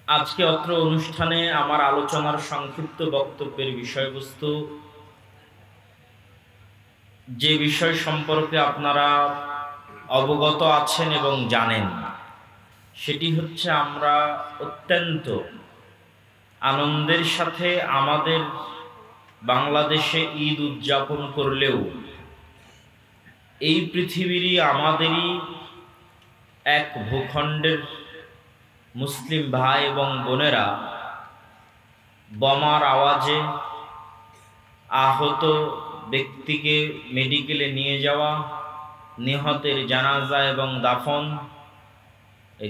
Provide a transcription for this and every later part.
আজকে অত্র অনুষ্ঠানে আমার আলোচনার সংক্ষিপ্ত বক্তব্যের বিষয়বস্তু, যে বিষয় সম্পর্কে আপনারা অবগত আছেন এবং জানেন, সেটি হচ্ছে আমরা অত্যন্ত আনন্দের সাথে আমাদের বাংলাদেশে ঈদ উদযাপন করলেও এই পৃথিবীরই আমাদেরই এক ভূখণ্ডের মুসলিম ভাই এবং বোনেরা বোমার আওয়াজে আহত ব্যক্তিকে মেডিকেলে নিয়ে যাওয়া, নিহতের জানাজা এবং দাফন,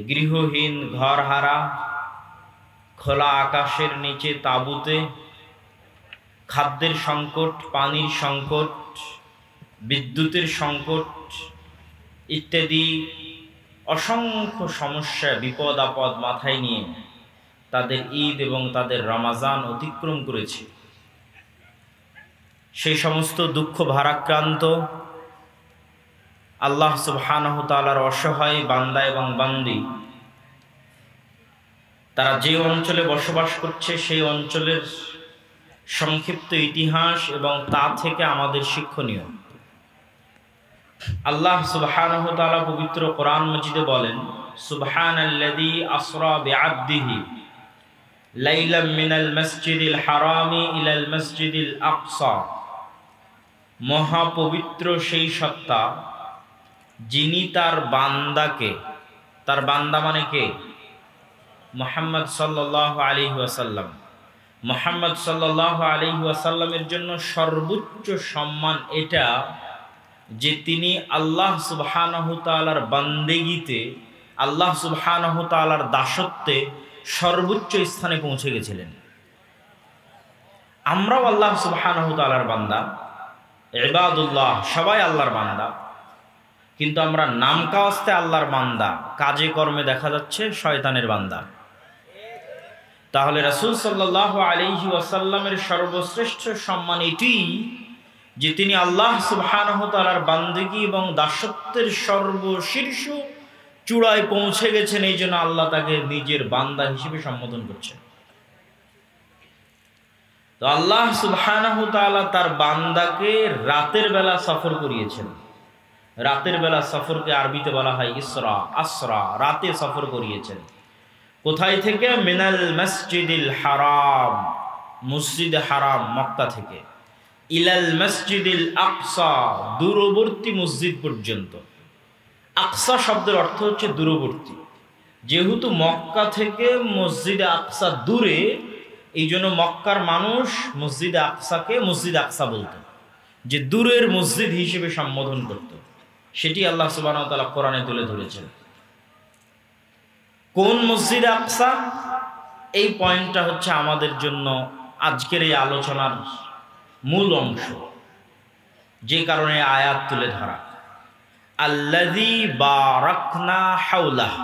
গৃহহীন ঘরহারা খোলা আকাশের নিচে তাঁবুতে, খাদ্যের সংকট, পানির সংকট, বিদ্যুতের সংকট ইত্যাদি অসংখ্য সমস্যা, বিপদ আপদ মাথায় নিয়ে তাদের ঈদ এবং তাদের রমাজান অতিক্রম করেছে। সেই সমস্ত দুঃখ ভারাক্রান্ত আল্লাহ সুবহানাহু তাআলার অসহায় বান্দা এবং বান্দি, তারা যে অঞ্চলে বসবাস করছে সেই অঞ্চলের সংক্ষিপ্ত ইতিহাস এবং তা থেকে আমাদের শিক্ষণীয়। আল্লাহ সুবহানাহু তাআলা পবিত্র কোরআন মাজিদে বলেন, সুবহানাল্লাযী আসরা বিআবদিহি লাইলাম মিনাল মসজিদিল হারামি ইলাল মসজিদিল আকসা। মহাপবিত্র সেই সত্তা যিনি তার বান্দাকে, তার বান্দা মানে কে? মুহাম্মদ সাল্লাল্লাহু আলাইহি ওয়াসাল্লাম। মুহাম্মদ সাল্লাল্লাহু আলাইহি ওয়াসাল্লামের জন্য সর্বোচ্চ সম্মান এটা যে তিনি আল্লাহ সুবহানাহু তাআলার বান্দেগিতে, আল্লাহ সুবহানাহু তাআলার দাসত্বে সর্বোচ্চ স্থানে পৌঁছে গেছিলেন। আমরাও আল্লাহ সুবহানাহু তাআলার বান্দা, ইবাদুল্লাহ, সবাই আল্লাহর বান্দা, কিন্তু আমরা নাম কাওয়াস্তে আল্লাহর বান্দা, কাজে কর্মে দেখা যাচ্ছে শয়তানের বান্দা। তাহলে রাসূল সাল্লাল্লাহু আলাইহি ওয়াসাল্লামের সর্বশ্রেষ্ঠ সম্মান এটি যে তিনি আল্লাহ সুবহানাহু তাআলার বান্দেগী এবং দাসত্বের সর্বশীর্ষ চূড়ায় পৌঁছে গেছেন। এই জন্য আল্লাহ তাকে নিজের বান্দা হিসেবে সম্বোধন করছেন। তো আল্লাহ সুবহানাহু তাআলা তার বান্দাকে রাতের বেলা সফর করিয়েছেন। রাতের বেলা সফরকে আরবিতে বলা হয় ইসরা, আসরা, রাতে সফর করিয়েছেন। কোথায় থেকে? মিনাল মসজিদিল হারাম, মসজিদে হারাম মক্কা থেকে, ইলাল মসজিদিল আকসা, দূরবর্তী মসজিদ পর্যন্ত। আকসা শব্দের অর্থ হচ্ছে দূরবর্তী। যেহেতু মক্কা থেকে মসজিদে আকসা দূরে, এই জন্য মক্কার মানুষ মসজিদে আকসাকে মসজিদ আকসা বলতো, যে দূরের মসজিদ হিসেবে সম্বোধন করত। সেটি আল্লাহ সুবহানাহু ওয়া তাআলা কোরআনে তুলে ধরেছেন। কোন মসজিদ আকসা? এই পয়েন্টটা হচ্ছে আমাদের জন্য আজকের এই আলোচনার মূল অংশ, যে কারণে আয়াত তুলে ধরা। আল্লাযী বারাকনা হাওলাহ,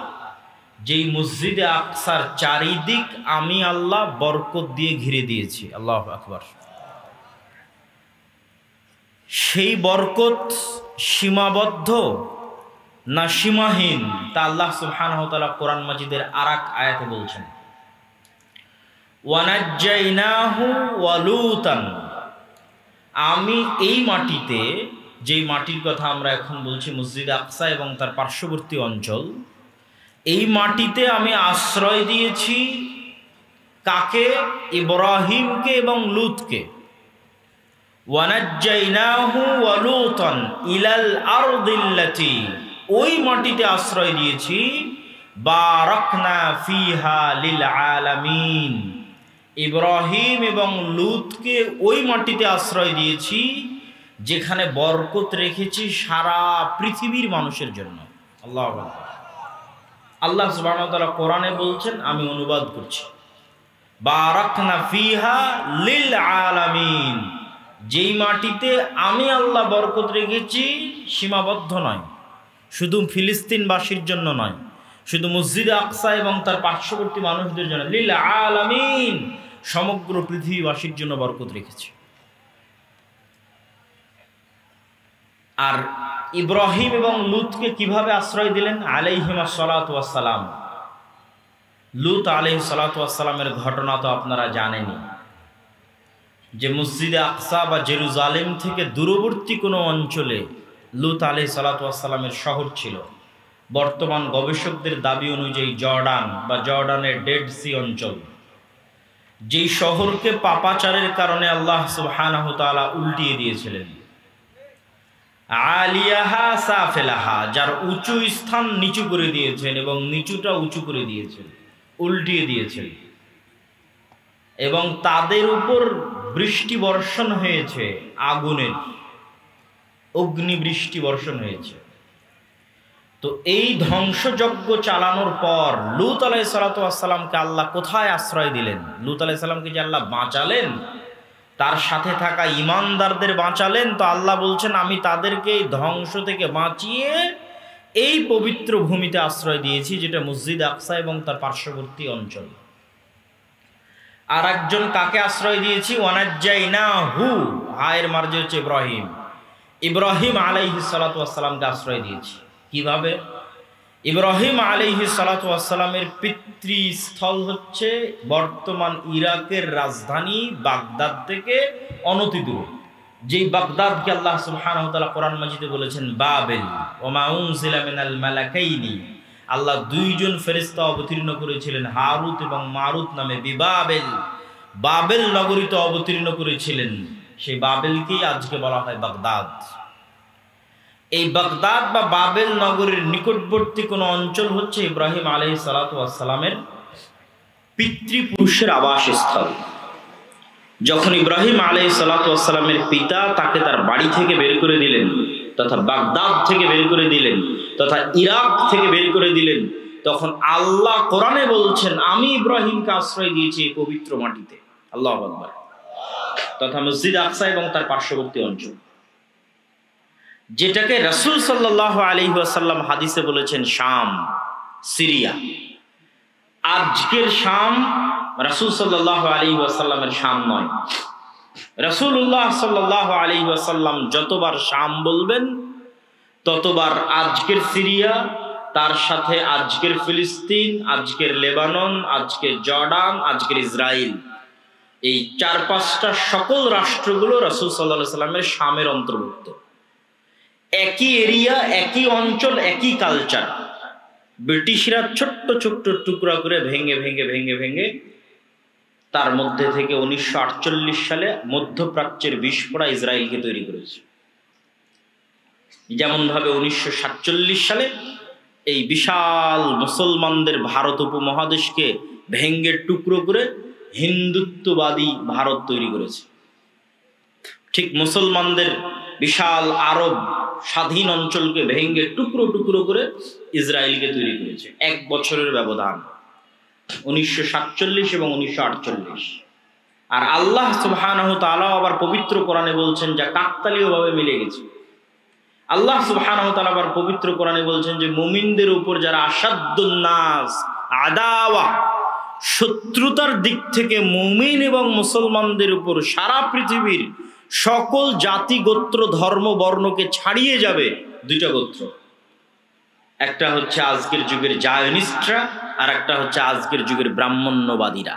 যেই মসজিদে আকসার চারিদিক আমি আল্লাহ বরকত দিয়ে ঘিরে দিয়েছি। আল্লাহু আকবার। সেই বরকত সীমাবদ্ধ না সীমাহীন, তা আল্লাহ সুবহানাহু ওয়া তাআলা কোরআন মাজিদের আরেক আয়াতে বলছেন, ওয়ানাজ্জাইনাহু ওয়া লূতান। আমি এই মাটিতে, যেই মাটির কথা আমরা এখন বলছি মসজিদ আকসা এবং তার পার্শ্ববর্তী অঞ্চল, এই মাটিতে আমি আশ্রয় দিয়েছি কাকে? ইব্রাহিমকে এবং লূতকে। ওয়ানাজ্জাইনাহু ওয়া লূতান ইলাল আরদিল্লাতি, ওই মাটিতে আশ্রয় দিয়েছি বারাকনা ফিহা লিল আলামিন। ইব্রাহিম এবং লূতকে ওই মাটিতে আশ্রয় দিয়েছি যেখানে বরকত রেখেছি সারা পৃথিবীর মানুষের জন্য। আল্লাহু আকবার। আল্লাহ সুবহানাহু ওয়া তাআলা কোরআনে বলছেন, আমি অনুবাদ করছি, বারাকনা ফিহা লিল আলামিন। যেই মাটিতে আমি আল্লাহ বরকত রেখেছি সীমাবদ্ধ নয়, শুধু ফিলিস্তিনবাসীর জন্য নয়, শুধু মসজিদে আকসা এবং তার পার্শ্ববর্তী মানুষদের জন্য, লিল আলামিন, সমগ্র পৃথিবীবাসীর জন্য বরকত রেখেছি। আর ইব্রাহিম এবং লূতকে কিভাবে আশ্রয় দিলেন? আলাইহিমা সালাতু ওয়াস সালাম। লূত আলাইহিস সালাতু ওয়াস সালামের ঘটনা তো আপনারা জানেনই, যে মসজিদে আকসা বা জেরুজালেম থেকে দূরবর্তী কোনো অঞ্চলে লূত আলাইহিস সালাতু ওয়াস সালামের শহর ছিল। বর্তমান গবেষকদের দাবি অনুযায়ী জর্ডান বা জর্ডানের ডেড সি অঞ্চল, যেই শহরকে পাপাচারের কারণে আল্লাহ সুবহানাহু ওয়া তাআলা উল্টিয়ে দিয়েছিলেন। আলিয়াহা সাফেলাহা, যার উঁচু স্থান নিচু করে দিয়েছেন এবং নিচুটা উঁচু করে দিয়েছেন, উল্টিয়ে দিয়েছেন, এবং তাদের উপর বৃষ্টি বর্ষণ হয়েছে, আগুনের অগ্নিবৃষ্টি বর্ষণ হয়েছে। তো এই ধ্বংসযজ্ঞ চালানোর পর লূত আলাইহিস সালাতু ওয়াস সালামকে আল্লাহ কোথায় আশ্রয় দিলেন? লূত আলাইহিস সালামকে যে আল্লাহ বাঁচালেন, তার সাথে থাকা ঈমানদারদের বাঁচালেন, তো আল্লাহ বলছেন আমি তাদেরকে এই ধ্বংস থেকে বাঁচিয়ে এই পবিত্র ভূমিতে আশ্রয় দিয়েছি, যেটা মসজিদ আকসা এবং তার পার্শ্ববর্তী অঞ্চল। আর একজন কাকে আশ্রয় দিয়েছি? ওয়ানাজ্জাইনাহু, হায়ের মার্জি হচ্ছে ইব্রাহিম, ইব্রাহিম আলাইহিস সালাতু ওয়াস সালামকে আশ্রয় দিয়েছি। কিভাবে? ইব্রাহিম আলাইহিস সালাতু ওয়াস সালামের পিতৃস্থল হচ্ছে বর্তমান ইরাকের রাজধানী বাগদাদ থেকে অনতিদূরে, যেই বাগদাদকে আল্লাহ সুবহানাহু ওয়া তাআলা কোরআন মাজিদে বলেছেন বাবেল, ওমা উনজিলা মিনাল মালাকাইনি, আল্লাহ দুইজন ফেরেশতা অবতীর্ণ করেছিলেন হারুত এবং মারুত নামে, বিবাবেল, বাবেল নগরীতে অবতীর্ণ করেছিলেন। সেই বাবেলকেই আজকে বলা হয় বাগদাদ। এই বাগদাদ বা বাবেল নগরীর নিকটবর্তী কোনো অঞ্চল হচ্ছে ইব্রাহিম আলাইহিস সালাতু ওয়াস সালামের পিতৃপুরুষের আবাসস্থল। যখন ইব্রাহিম আলাইহিস সালাতু ওয়াস সালামের পিতা তাকে তার বাড়ি থেকে বের করে দিলেন, তথা বাগদাদ থেকে বের করে দিলেন, তথা ইরাক থেকে বের করে দিলেন, তখন আল্লাহ কোরআনে বলছেন আমি ইব্রাহিমকে আশ্রয় দিয়েছি এই পবিত্র মাটিতে। আল্লাহু আকবার। তথা মসজিদ আকসা এবং তার পার্শ্ববর্তী অঞ্চল, যেটাকে রাসূল সাল্লাল্লাহু আলাইহি ওয়াসাল্লাম হাদিসে বলেছেন শাম, সিরিয়া। আজকের শাম রাসূল সাল্লাল্লাহু আলাইহি ওয়াসাল্লামের শাম নয়। রাসূলুল্লাহ সাল্লাল্লাহু আলাইহি ওয়াসাল্লাম যতবার শাম বলবেন ততবার আজকের সিরিয়া, তার সাথে আজকের ফিলিস্তিন, আজকের লেবানন, আজকের জর্ডান, আজকের ইসরায়েল, এই ৪-৫টা সকল রাষ্ট্রগুলো রাসূল সাল্লাল্লাহু আলাইহি ওয়াসাল্লামের শামের অন্তর্ভুক্ত। একই এরিয়া, একই অঞ্চল, একই কালচার। ব্রিটিশরা ছোট্ট ছোট্ট টুকরা করে ভেঙে ভেঙে ভেঙে ভেঙে তার মধ্যে থেকে 1948 সালে মধ্যপ্রাচ্যের বিস্ফোরা ইসরায়েলকে তৈরি করেছে। যেমনভাবে 1947 সালে এই বিশাল মুসলমানদের ভারত উপমহাদেশকে ভেঙে টুকরো করে হিন্দুত্ববাদী ভারত তৈরি করেছে, ঠিক মুসলমানদের বিশাল আরব স্বাধীন অঞ্চলকে ভেঙে টুকরো টুকরো করে ইসরায়েলকে তৈরি করেছে। 1 বছরের ব্যবধান, 1947 এবং 1948। আর আল্লাহ সুবহানাহু ওয়া তাআলা আবার পবিত্র কোরআনে বলছেন, যা কাকতালীয়ভাবে মিলে গেছে। আল্লাহ সুবহানাহু ওয়া তাআলা আবার পবিত্র কোরআনে বলছেন যে মুমিনদের উপর যারা আসাদ্দুন নাস আদাওয়া, শত্রুতার দিক থেকে মুমিন এবং মুসলমানদের উপর সারা পৃথিবীর সকল জাতি গোত্র ধর্ম বর্ণকে ছাড়িয়ে যাবে 2টা গোত্র। একটা হচ্ছে আজকের যুগের জায়নিস্টরা, আর একটা হচ্ছে আজকের যুগের ব্রাহ্মণ্যবাদীরা।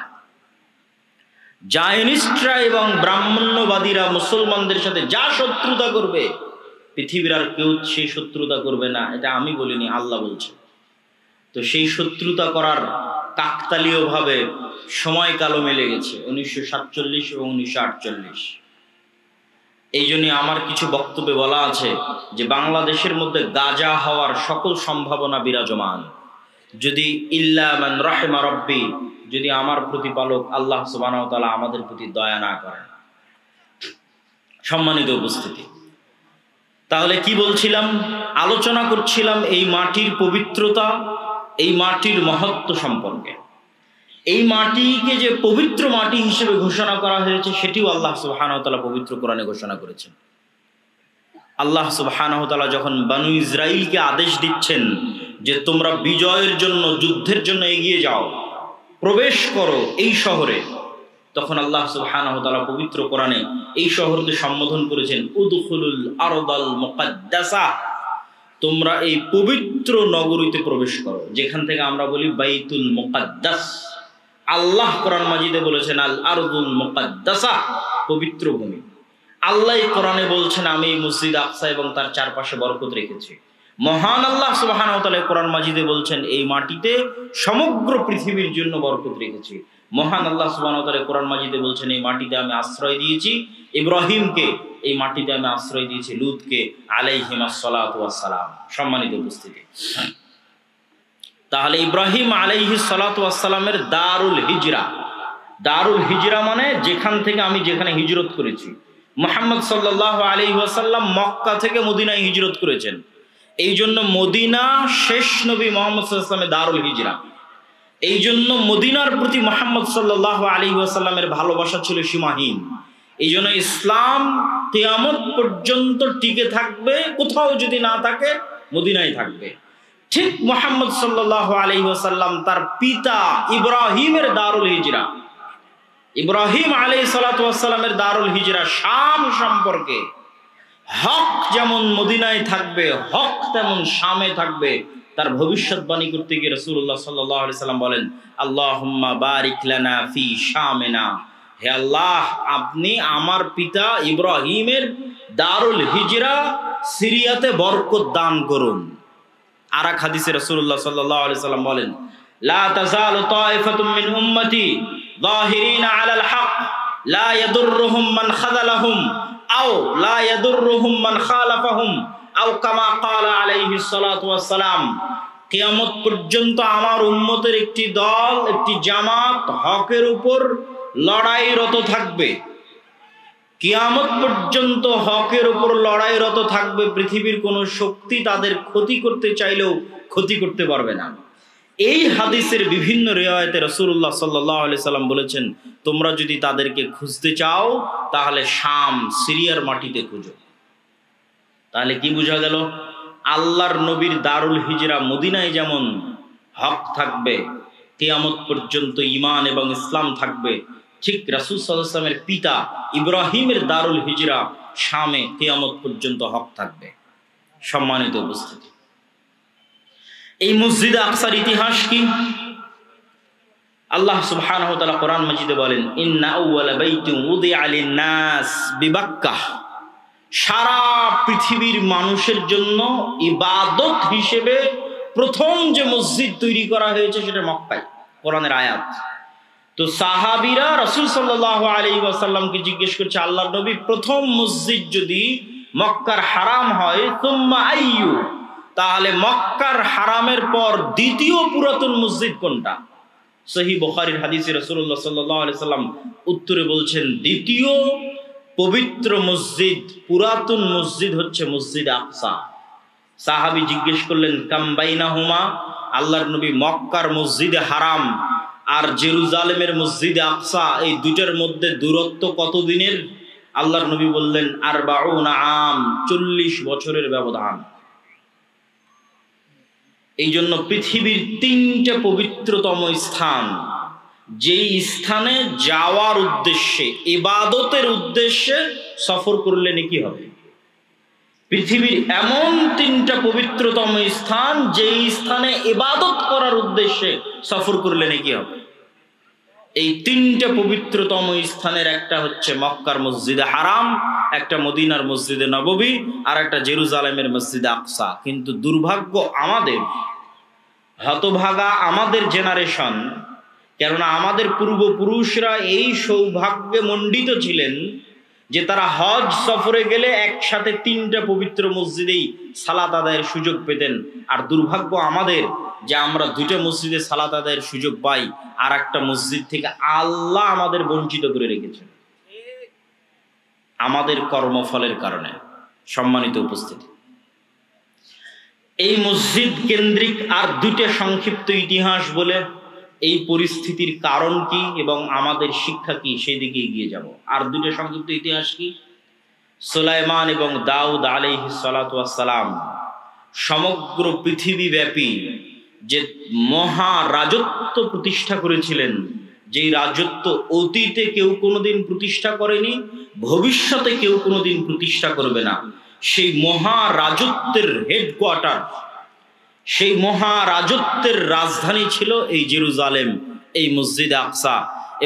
জায়নিস্টরা এবং ব্রাহ্মণ্যবাদীরা মুসলমানদের সাথে যা শত্রুতা করবে, পৃথিবীর আর কেউ সেই শত্রুতা করবে না, এটা আমি বলিনি, আল্লাহ বলছে। তো সেই শত্রুতা করার কাকতালীয়ভাবে সময়কালও মিলে গেছে 1947 এবং 1948। এই জন্য আমার কিছু বক্তব্যে বলা আছে যে বাংলাদেশের মধ্যে গাজা হওয়ার সকল সম্ভাবনা বিরাজমান, যদি ইল্লা মান রাহিমা রব্বি, যদি আমার প্রতিপালক আল্লাহ সুবহানাহু ওয়া তাআলা আমাদের প্রতি দয়া না করেন। সম্মানিত উপস্থিতি, তাহলে কি বলছিলাম? আলোচনা করছিলাম এই মাটির পবিত্রতা, এই মাটির মহত্ব সম্পর্কে। এই মাটিকে যে পবিত্র মাটি হিসেবে ঘোষণা করা হয়েছে, সেটিও আল্লাহ সুবহানাহু ওয়া তাআলা পবিত্র কোরআনে ঘোষণা করেছেন। আল্লাহ সুবহানাহু ওয়া তাআলা যখন বনু ইসরাইলকে আদেশ দিচ্ছেন যে তোমরা বিজয়ের জন্য, যুদ্ধের জন্য এগিয়ে যাও, প্রবেশ করো এই শহরে, তখন আল্লাহ সুবহানাহু ওয়া তাআলা পবিত্র কোরআনে এই শহরকে সম্বোধন করেছেন উদখুলুল আরদাল মুকাদ্দাসা, তোমরা এই পবিত্র নগরীতে প্রবেশ করো, যেখান থেকে আমরা বলি বাইতুল মুকাদ্দাস। আল্লাহ কোরআন মাজিদে বলেছেন আল আরদুল মুকাদ্দাসা, পবিত্র ভূমি। আল্লাহ কোরআনে বলছেন আমি মসজিদ আকসা এবং তার চারপাশে বরকত রেখেছি। মহান আল্লাহ সুবহানাহু ওয়া তাআলা কোরআন মাজিদে বলছেন এই মাটিতে সমগ্র পৃথিবীর জন্য বরকত রেখেছি। মহান আল্লাহ সুবহানাহু ওয়া তাআলা কোরআন মাজিদে বলছেন এই মাটিতে আমি আশ্রয় দিয়েছি ইব্রাহিমকে, এই মাটিতে আমি আশ্রয় দিয়েছি লূতকে আলাইহিমাস সালাতু ওয়াস সালাম। সম্মানিত উপস্থিতি, তাহলে ইব্রাহিম আলাইহিস সালাতু ওয়াস সালামের দারুল হিজরা, দারুল হিজরা মানে যেখান থেকে আমি যেখানে হিজরত করেছি। মুহাম্মদ সাল্লাল্লাহু আলাইহি ওয়াসাল্লাম মক্কা থেকে মদিনায় হিজরত করেছেন, এই জন্য মদিনা শেষ নবী মুহাম্মদ সাল্লাল্লাহু আলাইহি ওয়াসাল্লামের দারুল হিজরা। এই জন্য মদিনার প্রতি মুহাম্মদ সাল্লাল্লাহু আলাইহি ওয়াসাল্লামের ভালোবাসা ছিল সীমাহীন। এই জন্য ইসলাম কিয়ামত পর্যন্ত টিকে থাকবে, কোথাও যদি না থাকে মদিনায় থাকবে। ঠিক মুহাম্মদ সাল্লাল্লাহু আলাইহি ওয়াসাল্লাম তার পিতা ইব্রাহিমের দারুল হিজরা, ইব্রাহিম আলাইহিস সালাতু ওয়াস সালামের দারুল হিজরা শাম সম্পর্কে, হক যেমন মদিনায় থাকবে, হক তেমন শামে থাকবে, তার ভবিষ্যৎবাণী করতে গিয়ে রাসূলুল্লাহ সাল্লাল্লাহু আলাইহি সাল্লাম বলেন আল্লাহুম্মা বারিক লানা ফি শামিনা, হে আল্লাহ আপনি আমার পিতা ইব্রাহিমের দারুল হিজরা সিরিয়াতে বরকত দান করুন। আর এক হাদিসে রাসূলুল্লাহ সাল্লাল্লাহু আলাইহি সাল্লাম বলেন লা তাযালু তায়ফাতুম মিন উম্মতি যাহিরিনা আলাল হক লা ইয়াদুররুহুম মান খাযালাহুম আও লা ইয়াদুররুহুম মান খালাফাহুম আও কামা ক্বালা আলাইহিস সালাতু ওয়াস সালাম। কিয়ামত পর্যন্ত আমার উম্মতের একটি দল, একটি জামাত হকের উপর লড়াইরত থাকবে। কিয়ামত পর্যন্ত হকের উপর লড়াইরত থাকবে, পৃথিবীর কোনো শক্তি তাদের ক্ষতি করতে চাইলেও ক্ষতি করতে পারবে না। এই হাদিসের বিভিন্ন রিওয়ায়াতে রাসূলুল্লাহ সাল্লাল্লাহু আলাইহি সাল্লাম বলেছেন তোমরা যদি তাদেরকে খুঁজতে চাও তাহলে শাম সিরিয়ার মাটিতে খুঁজো। তাহলে কি বোঝা গেল? আল্লাহর নবীর দারুল হিজরা মদিনায় যেমন হক থাকবে, কিয়ামত পর্যন্ত ঈমান এবং ইসলাম থাকবে, ঠিক রাসূল সাল্লাল্লাহু আলাইহি ওয়াসাল্লামের পিতা ইব্রাহিমের দারুল হিজরা শামে কিয়ামত পর্যন্ত হক থাকবে। সম্মানিত উপস্থিতি, এই মসজিদে আকসার ইতিহাস কি? আল্লাহ সুবহানাহু ওয়া তাআলা কোরআন মাজিদে বলেন ইন্না আউওয়ালা বাইতিন উদিআ লিন-নাস বিবাক্কাহ, সারা পৃথিবীর মানুষের জন্য ইবাদত হিসেবে প্রথম যে মসজিদ তৈরি করা হয়েছে সেটা মক্কায়। কোরআনের আয়াত। তো সাহাবীরা রাসূল সাল্লাল্লাহু আলাইহি ওয়াসাল্লামকে জিজ্ঞেস করছে আল্লাহর নবী প্রথম মসজিদ যদি মক্কার হারাম হয় সুম্মা আইয়ু, তাহলে মক্কার হারামের পর দ্বিতীয় পুরাতন মসজিদ কোনটা? সহিহ বুখারীর হাদিসে রাসূলুল্লাহ সাল্লাল্লাহু আলাইহি সাল্লাম উত্তরে বলছেন দ্বিতীয় পবিত্র মসজিদ, পুরাতন মসজিদ হচ্ছে মসজিদ আকসা। সাহাবী জিজ্ঞেস করলেন কাম বাইনাহুমা, আল্লাহর নবী মক্কার মসজিদে হারাম আর জেরুজালেমের মসজিদে আকসা এই দুইটার মধ্যে দূরত্ব কত দিনের? আল্লাহর নবী বললেন 40 আম, 40 বছরের ব্যবধান। এই জন্য পৃথিবীর 3টে পবিত্রতম স্থান, যেই স্থানে যাওয়ার উদ্দেশ্যে, ইবাদতের উদ্দেশ্যে সফর করলে নেকি হবে। পৃথিবীর এমন 3টা পবিত্রতম স্থান যেই স্থানে ইবাদত করার উদ্দেশ্যে সফর করলে নেকি হবে। এই 3টে পবিত্রতম স্থানের একটা হচ্ছে মক্কার মসজিদে হারাম, একটা মদিনার মসজিদে নববী, আর একটা জেরুজালেমের মসজিদে আকসা। কিন্তু দুর্ভাগ্য আমাদের, হতভাগা আমাদের জেনারেশন, কেননা আমাদের পূর্বপুরুষরা এই সৌভাগ্যে মণ্ডিত ছিলেন যে তারা হজ সফরে গেলে একসাথে 3টা পবিত্র মসজিদেই সালাত আদায়ের সুযোগ পেতেন। আর দুর্ভাগ্য আমাদের যে আমরা 2টা মসজিদে সালাত আদায়ের সুযোগ পাই, আর একটা মসজিদ থেকে আল্লাহ আমাদের বঞ্চিত করে রেখেছেন আমাদের কর্মফলের কারণে। সম্মানিত উপস্থিতি, এই মসজিদ কেন্দ্রিক আর 2টা সংক্ষিপ্ত ইতিহাস বলে এই পরিস্থিতির কারণ কি এবং আমাদের শিক্ষা কি সেই দিকে এগিয়ে যাব। আর 2টা সংক্ষিপ্ত ইতিহাস কি? সুলাইমান এবং দাউদ আলাইহিস সালাতু ওয়াস সালাম সমগ্র পৃথিবীব্যাপী যে মহা রাজত্ব প্রতিষ্ঠা করেছিলেন, যেই রাজত্ব অতীতে কেউ কোনোদিন প্রতিষ্ঠা করেনি, ভবিষ্যতে কেউ কোনোদিন প্রতিষ্ঠা করবে না, সেই মহারাজত্বের হেডকোয়ার্টার, সেই মহারাজত্বের রাজধানী ছিল এই জেরুজালেম, এই মসজিদে আকসা।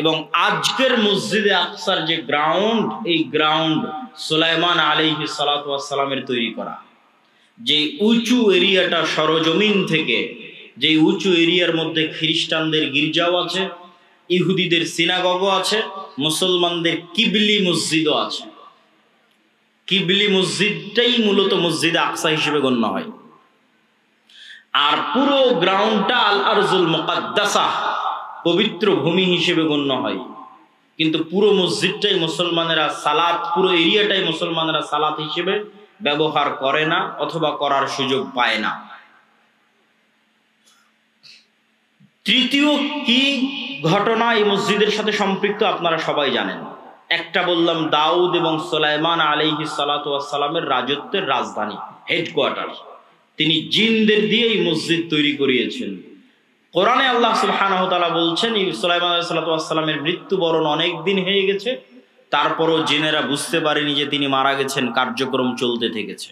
এবং আজকের মসজিদে আকসার যে গ্রাউন্ড, এই গ্রাউন্ড সুলাইমান আলাইহিস সালাতু ওয়াস সালামের তৈরি করা। যে উঁচু এরিয়াটা সরজমিন থেকে, যে উঁচু এরিয়ার মধ্যে খ্রিস্টানদের গির্জাও আছে, ইহুদিদের সিনাগগও আছে, মুসলমানদের কিবলি মসজিদও আছে। কিবলি মসজিদটাই মূলত মসজিদে আকসা হিসেবে গণ্য হয়। আর পুরো গ্রাউন্ডটা আল আরজুল মুকাদ্দাসা, পবিত্র ভূমি হিসেবে গণ্য হয়। কিন্তু পুরো মসজিদটাই মুসলমানেরা সালাত, পুরো এরিয়াটাই মুসলমানেরা সালাত হিসেবে ব্যবহার করে না অথবা করার সুযোগ পায় না। তৃতীয় কি ঘটনা এই মসজিদের সাথে সম্পৃক্ত আপনারা সবাই জানেন। একটা বললাম দাউদ এবং সুলাইমান আলাইহিস সালাতু ওয়াস সালামের রাজত্বের রাজধানী, হেডকোয়ার্টার। তিনি জিনদের দিয়ে এই মসজিদ তৈরি করিয়েছেন। কোরআনে আল্লাহ সুবহানাহু ওয়া তাআলা বলছেন, সুলাইমান আলাইহিস সালাতু ওয়াস সালামের মৃত্যুবরণ অনেক দিন হয়ে গেছে, তারপরও জিনেরা বুঝতে পারেনি যে তিনি মারা গেছেন, কার্যক্রম চলতে থেকেছে।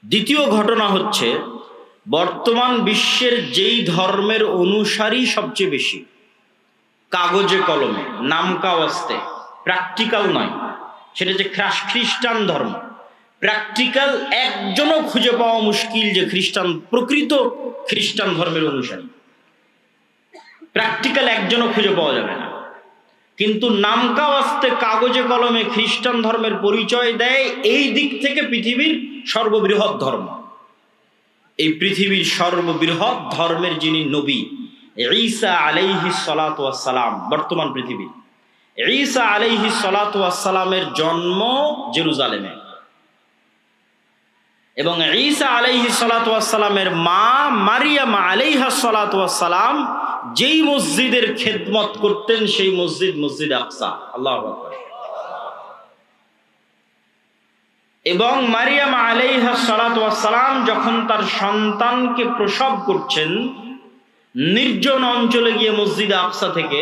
দ্বিতীয় ঘটনা হচ্ছে, বর্তমান বিশ্বের যেই ধর্মের অনুসারী সবচেয়ে বেশি, কাগজে কলমে নামকা ওয়াস্তে, প্র্যাকটিক্যাল নয়, সেটা যে খ্রিস্টান ধর্ম। প্র্যাকটিক্যাল একজনও খুঁজে পাওয়া মুশকিল যে খ্রিস্টান, প্রকৃত খ্রিস্টান ধর্মের অনুসারী প্র্যাকটিক্যাল একজনও খুঁজে পাওয়া যাবে না। কিন্তু নামকা ওয়াস্তে কাগজে কলমে খ্রিস্টান ধর্মের পরিচয় দেয় এই দিক থেকে পৃথিবীর সর্ববৃহৎ ধর্ম। এই পৃথিবীর সর্ববৃহৎ ধর্মের যিনি নবী ঈসা আলাইহিস সালাতু ওয়াস সালাম, বর্তমান পৃথিবী, ঈসা আলাইহিস সালাতু ওয়াস সালামের জন্ম জেরুজালেমে। এবং ঈসা আলাইহিস সালাতু ওয়াস সালামের মা মারিয়াম আলাইহাস সালাতু ওয়াস সালাম যেই মসজিদের খেদমত করতেন, সেই মসজিদ মসজিদ আকসা। আল্লাহু আকবার। এবং মারিয়াম আলাইহাস সালাতু ওয়াস সালাম যখন তার সন্তানকে প্রসব করছেন নির্জন অঞ্চলে গিয়ে মসজিদে আকসা থেকে,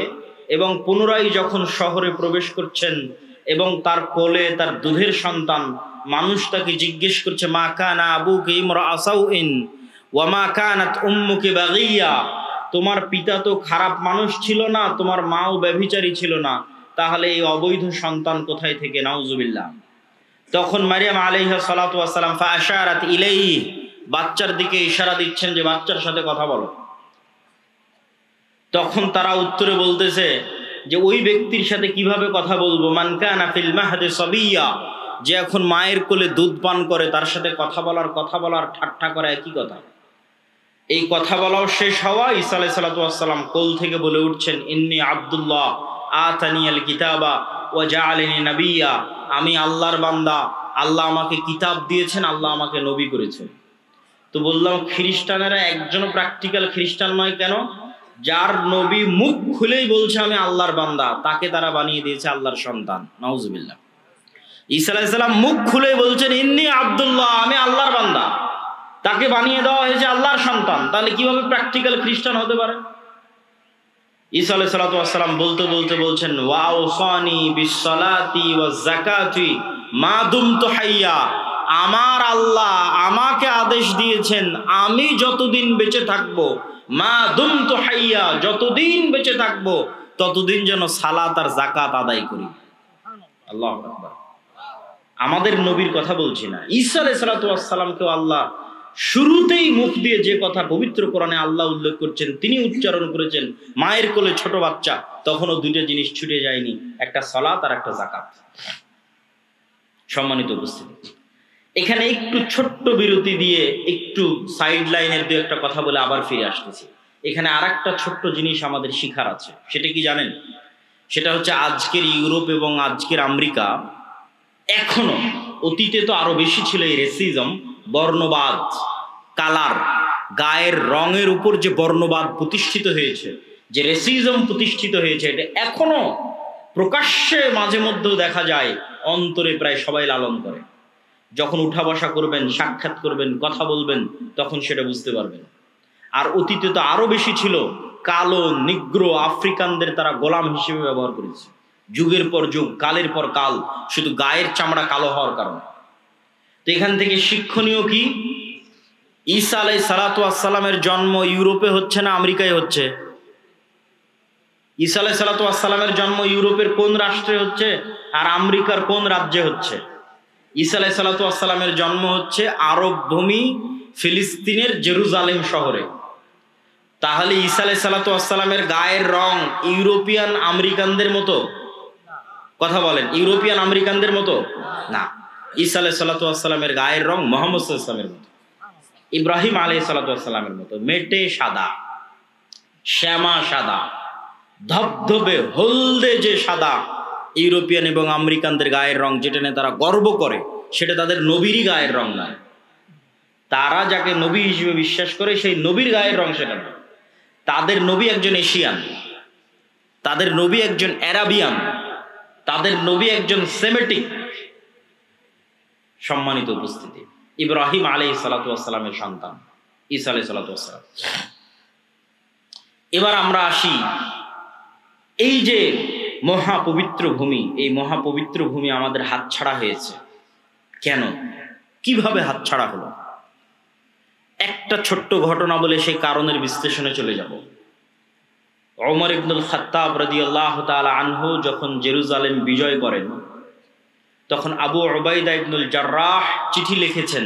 এবং পুনরায় যখন শহরে প্রবেশ করছেন এবং তার কোলে তার দুধের সন্তান, মানুষ তাকে জিজ্ঞেস করছে, মা কানা আবুকা ইমরাআ সাউইন ওয়া মা কানাত উম্মুকি বাগিয়া, তোমার পিতা তো খারাপ মানুষ ছিল না, তোমার মাও ব্যভিচারী ছিল না, তাহলে এই অবৈধ সন্তান কোথায় থেকে? নাউজুবিল্লাহ। তখন মারিয়াম আলাইহিস সালাতু ওয়াস সালাম ফাআশারাত ইলাইহি, বাচ্চার দিকে ইশারা দিচ্ছেন যে বাচ্চার সাথে কথা বলো। তখন তারা উত্তরে বলতেছে যে ওই ব্যক্তির সাথে কিভাবে কথা বলবো, মান কানা ফিল মাহদি সাবিয়্যা, যে এখন মায়ের কোলে দুধ পান করে, তার সাথে কথা বলার ঠাট্টা করা একই কথা। এই কথা বলাও শেষ হওয়া, ঈসা আলাইহিস সালাতু ওয়াস সালাম কোল থেকে বলে উঠছেন, ইন্নী আব্দুল্লাহ আতানিয়াল কিতাবা ওয়া জাআলানি নাবিয়্যা, আমি আল্লাহর বান্দা, আল্লাহ আমাকে কিতাব দিয়েছেন, আল্লাহ আমাকে নবী করেছেন। তো বললাম খ্রিস্টানেরা একজনও প্র্যাকটিক্যাল খ্রিস্টান নয় কেন? যার নবী মুখ খুলেই বলছে আমি আল্লাহর বান্দা, তাকে তারা বানিয়ে দিয়েছে আল্লাহর সন্তান। নাউজুবিল্লাহ। ঈসা আলাইহিস সালাম মুখ খুলেই বলছেন ইন্নী আব্দুল্লাহ, আমি আল্লাহর বান্দা, তাকে বানিয়ে দেওয়া হয়েছে আল্লাহর সন্তান। তাহলে কিভাবে প্র্যাকটিক্যাল খ্রিস্টান হতে পারে? ঈসা আলাইহিস সালাতু ওয়াস সালাম বলতে বলতে বলছেন, ওয়া আওসানি বিসসালাতি ওয়াজ যাকাতি মা দুমতু হাইয়া, আমার আল্লাহ আমাকে আদেশ দিয়েছেন আমি যতদিন বেঁচে থাকবো, মা দুমতু হাইয়া, যতদিন বেঁচে থাকবো ততদিন যেন সালাত আর যাকাত আদায় করি। আল্লাহু আকবার। আমাদের নবীর কথা বলছি না, ঈসা আলাইহিস সালাতু ওয়াস সালামকেও আল্লাহ শুরুতেই মুখ দিয়ে যে কথা পবিত্র কোরআনে আল্লাহ উল্লেখ করছেন, তিনি উচ্চারণ করেছেন। মায়ের কোলে ছোট বাচ্চা, তখনও দুইটা জিনিস ছুটে যায়নি, একটা সালাত আর একটা যাকাত। সম্মানিত উপস্থিতি, এখানে একটু ছোট্ট বিরতি দিয়ে একটু সাইড লাইনের দু একটা কথা বলে আবার ফিরে আসতেছি। এখানে আর একটা ছোট্ট জিনিস আমাদের শিখার আছে, সেটা কি জানেন? সেটা হচ্ছে আজকের ইউরোপ এবং আজকের আমেরিকা, এখনো, অতীতে তো আরো বেশি ছিল এই রেসিজম, বর্ণবাদ, কালার, গায়ের রঙের উপর যে বর্ণবাদ প্রতিষ্ঠিত হয়েছে, যে রেসিজম প্রতিষ্ঠিত হয়েছে, এটা এখনো প্রকাশ্যে মাঝে মধ্যেও দেখা যায়, অন্তরে প্রায় সবাই লালন করে। যখন উঠা বসা করবেন, সাক্ষাৎ করবেন, কথা বলবেন, তখন সেটা বুঝতে পারবেন। আর অতীতে তো আরো বেশি ছিল, কালো, নিগ্রো, আফ্রিকানদের তারা গোলাম হিসেবে ব্যবহার করেছে, যুগের পর যুগ, কালের পর কাল, শুধু গায়ের চামড়া কালো হওয়ার কারণে। তো এখান থেকে শিক্ষণীয় কি? ঈসা আলাইহিস সালাতু ওয়াস সালামের জন্ম ইউরোপে হচ্ছে না আমেরিকায় হচ্ছে? ঈসা আলাইহিস সালাতু ওয়াস সালামের জন্ম ইউরোপের কোন রাষ্ট্রে হচ্ছে আর আমেরিকার কোন রাজ্যে হচ্ছে? ঈসা আলাইহিস সালাতু ওয়াস সালামের জন্ম হচ্ছে আরব ভূমি ফিলিস্তিনের জেরুজালেম শহরে। তাহলে ঈসা আলাইহিস সালাতু ওয়াস সালামের গায়ের রং ইউরোপিয়ান আমেরিকানদের মতো? কথা বলেন, ইউরোপিয়ান আমেরিকানদের মতো না। ঈসা আলাইহিস সালাতু ওয়াস সালামের গায়ের রং মুহাম্মদ সাল্লাল্লাহু আলাইহি ওয়াসাল্লামের মতো, ইব্রাহিম আলাইহিস সালাতু ওয়াস সালামের মতো, মেটে সাদা, শ্যামা সাদা, ধবধবে হলদে যে সাদা ইউরোপিয়ান এবং আমেরিকানদের গায়ের রং, যেটা নিয়ে তারা গর্ব করে, সেটা তাদের নবীরই গায়ের রং নয়। তারা যাকে নবী হিসেবে বিশ্বাস করে সেই নবীর গায়ের রং সেটা না। তাদের নবী একজন এশিয়ান, তাদের নবী একজন অ্যারাবিয়ান, তাদের নবী একজন সেমেটিক। সম্মানিত উপস্থিতি, ইব্রাহিম আলাইহিস সালাতু ওয়াস সালামের সন্তান ঈসা আলাইহিস সালাতু ওয়াস সালাম। এবার আমরা আসি, এই যে মহাপবিত্র ভূমি, এই মহাপবিত্র ভূমি আমাদের হাতছাড়া হয়েছে কেন? কিভাবে হাতছাড়া হলো? একটা ছোট্ট ঘটনা বলে সেই কারণের বিশ্লেষণে চলে যাব। ওমর ইবনুল খাত্তাব রাদিয়াল্লাহু তাআলা আনহু যখন জেরুজালেম বিজয় করেন, তখন আবু উবাইদা ইবনুল জাররাহ চিঠি লিখেছেন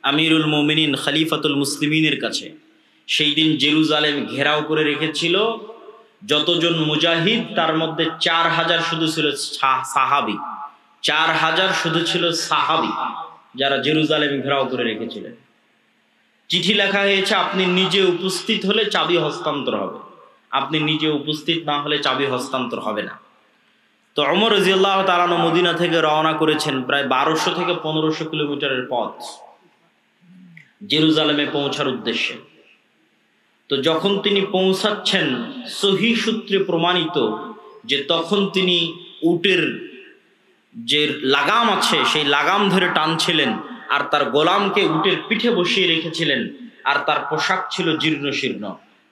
আমিরুল মুমিনিন খলিফাতুল মুসলিমিনের কাছে। সেই দিন জেরুজালেম ঘেরাও করে রেখেছিল যতজন মুজাহিদ, তার মধ্যে 4000 শুধু ছিল সাহাবী, 4000 শুধু ছিল সাহাবী যারা জেরুজালেম ঘেরাও করে রেখেছিলেন। চিঠি লেখা হয়েছে, আপনি নিজে উপস্থিত হলে চাবি হস্তান্তর হবে, আপনি নিজে উপস্থিত না হলে চাবি হস্তান্তর হবে না। তো ওমর রাদিয়াল্লাহু তাআলা মদিনা থেকে রওনা করেছেন প্রায় 1200 থেকে 1500 কিলোমিটারের পথ জেরুজালেমে পৌঁছার উদ্দেশ্যে। তো যখন তিনি পৌঁছাচ্ছেন, সহিহ সূত্রে প্রমাণিত যে তখন তিনি উটের যে লাগাম আছে সেই লাগাম ধরে টানছিলেন, আর তার গোলামকে উটের পিঠে বসিয়ে রেখেছিলেন, আর তার পোশাক ছিল জীর্ণ শীর্ণ।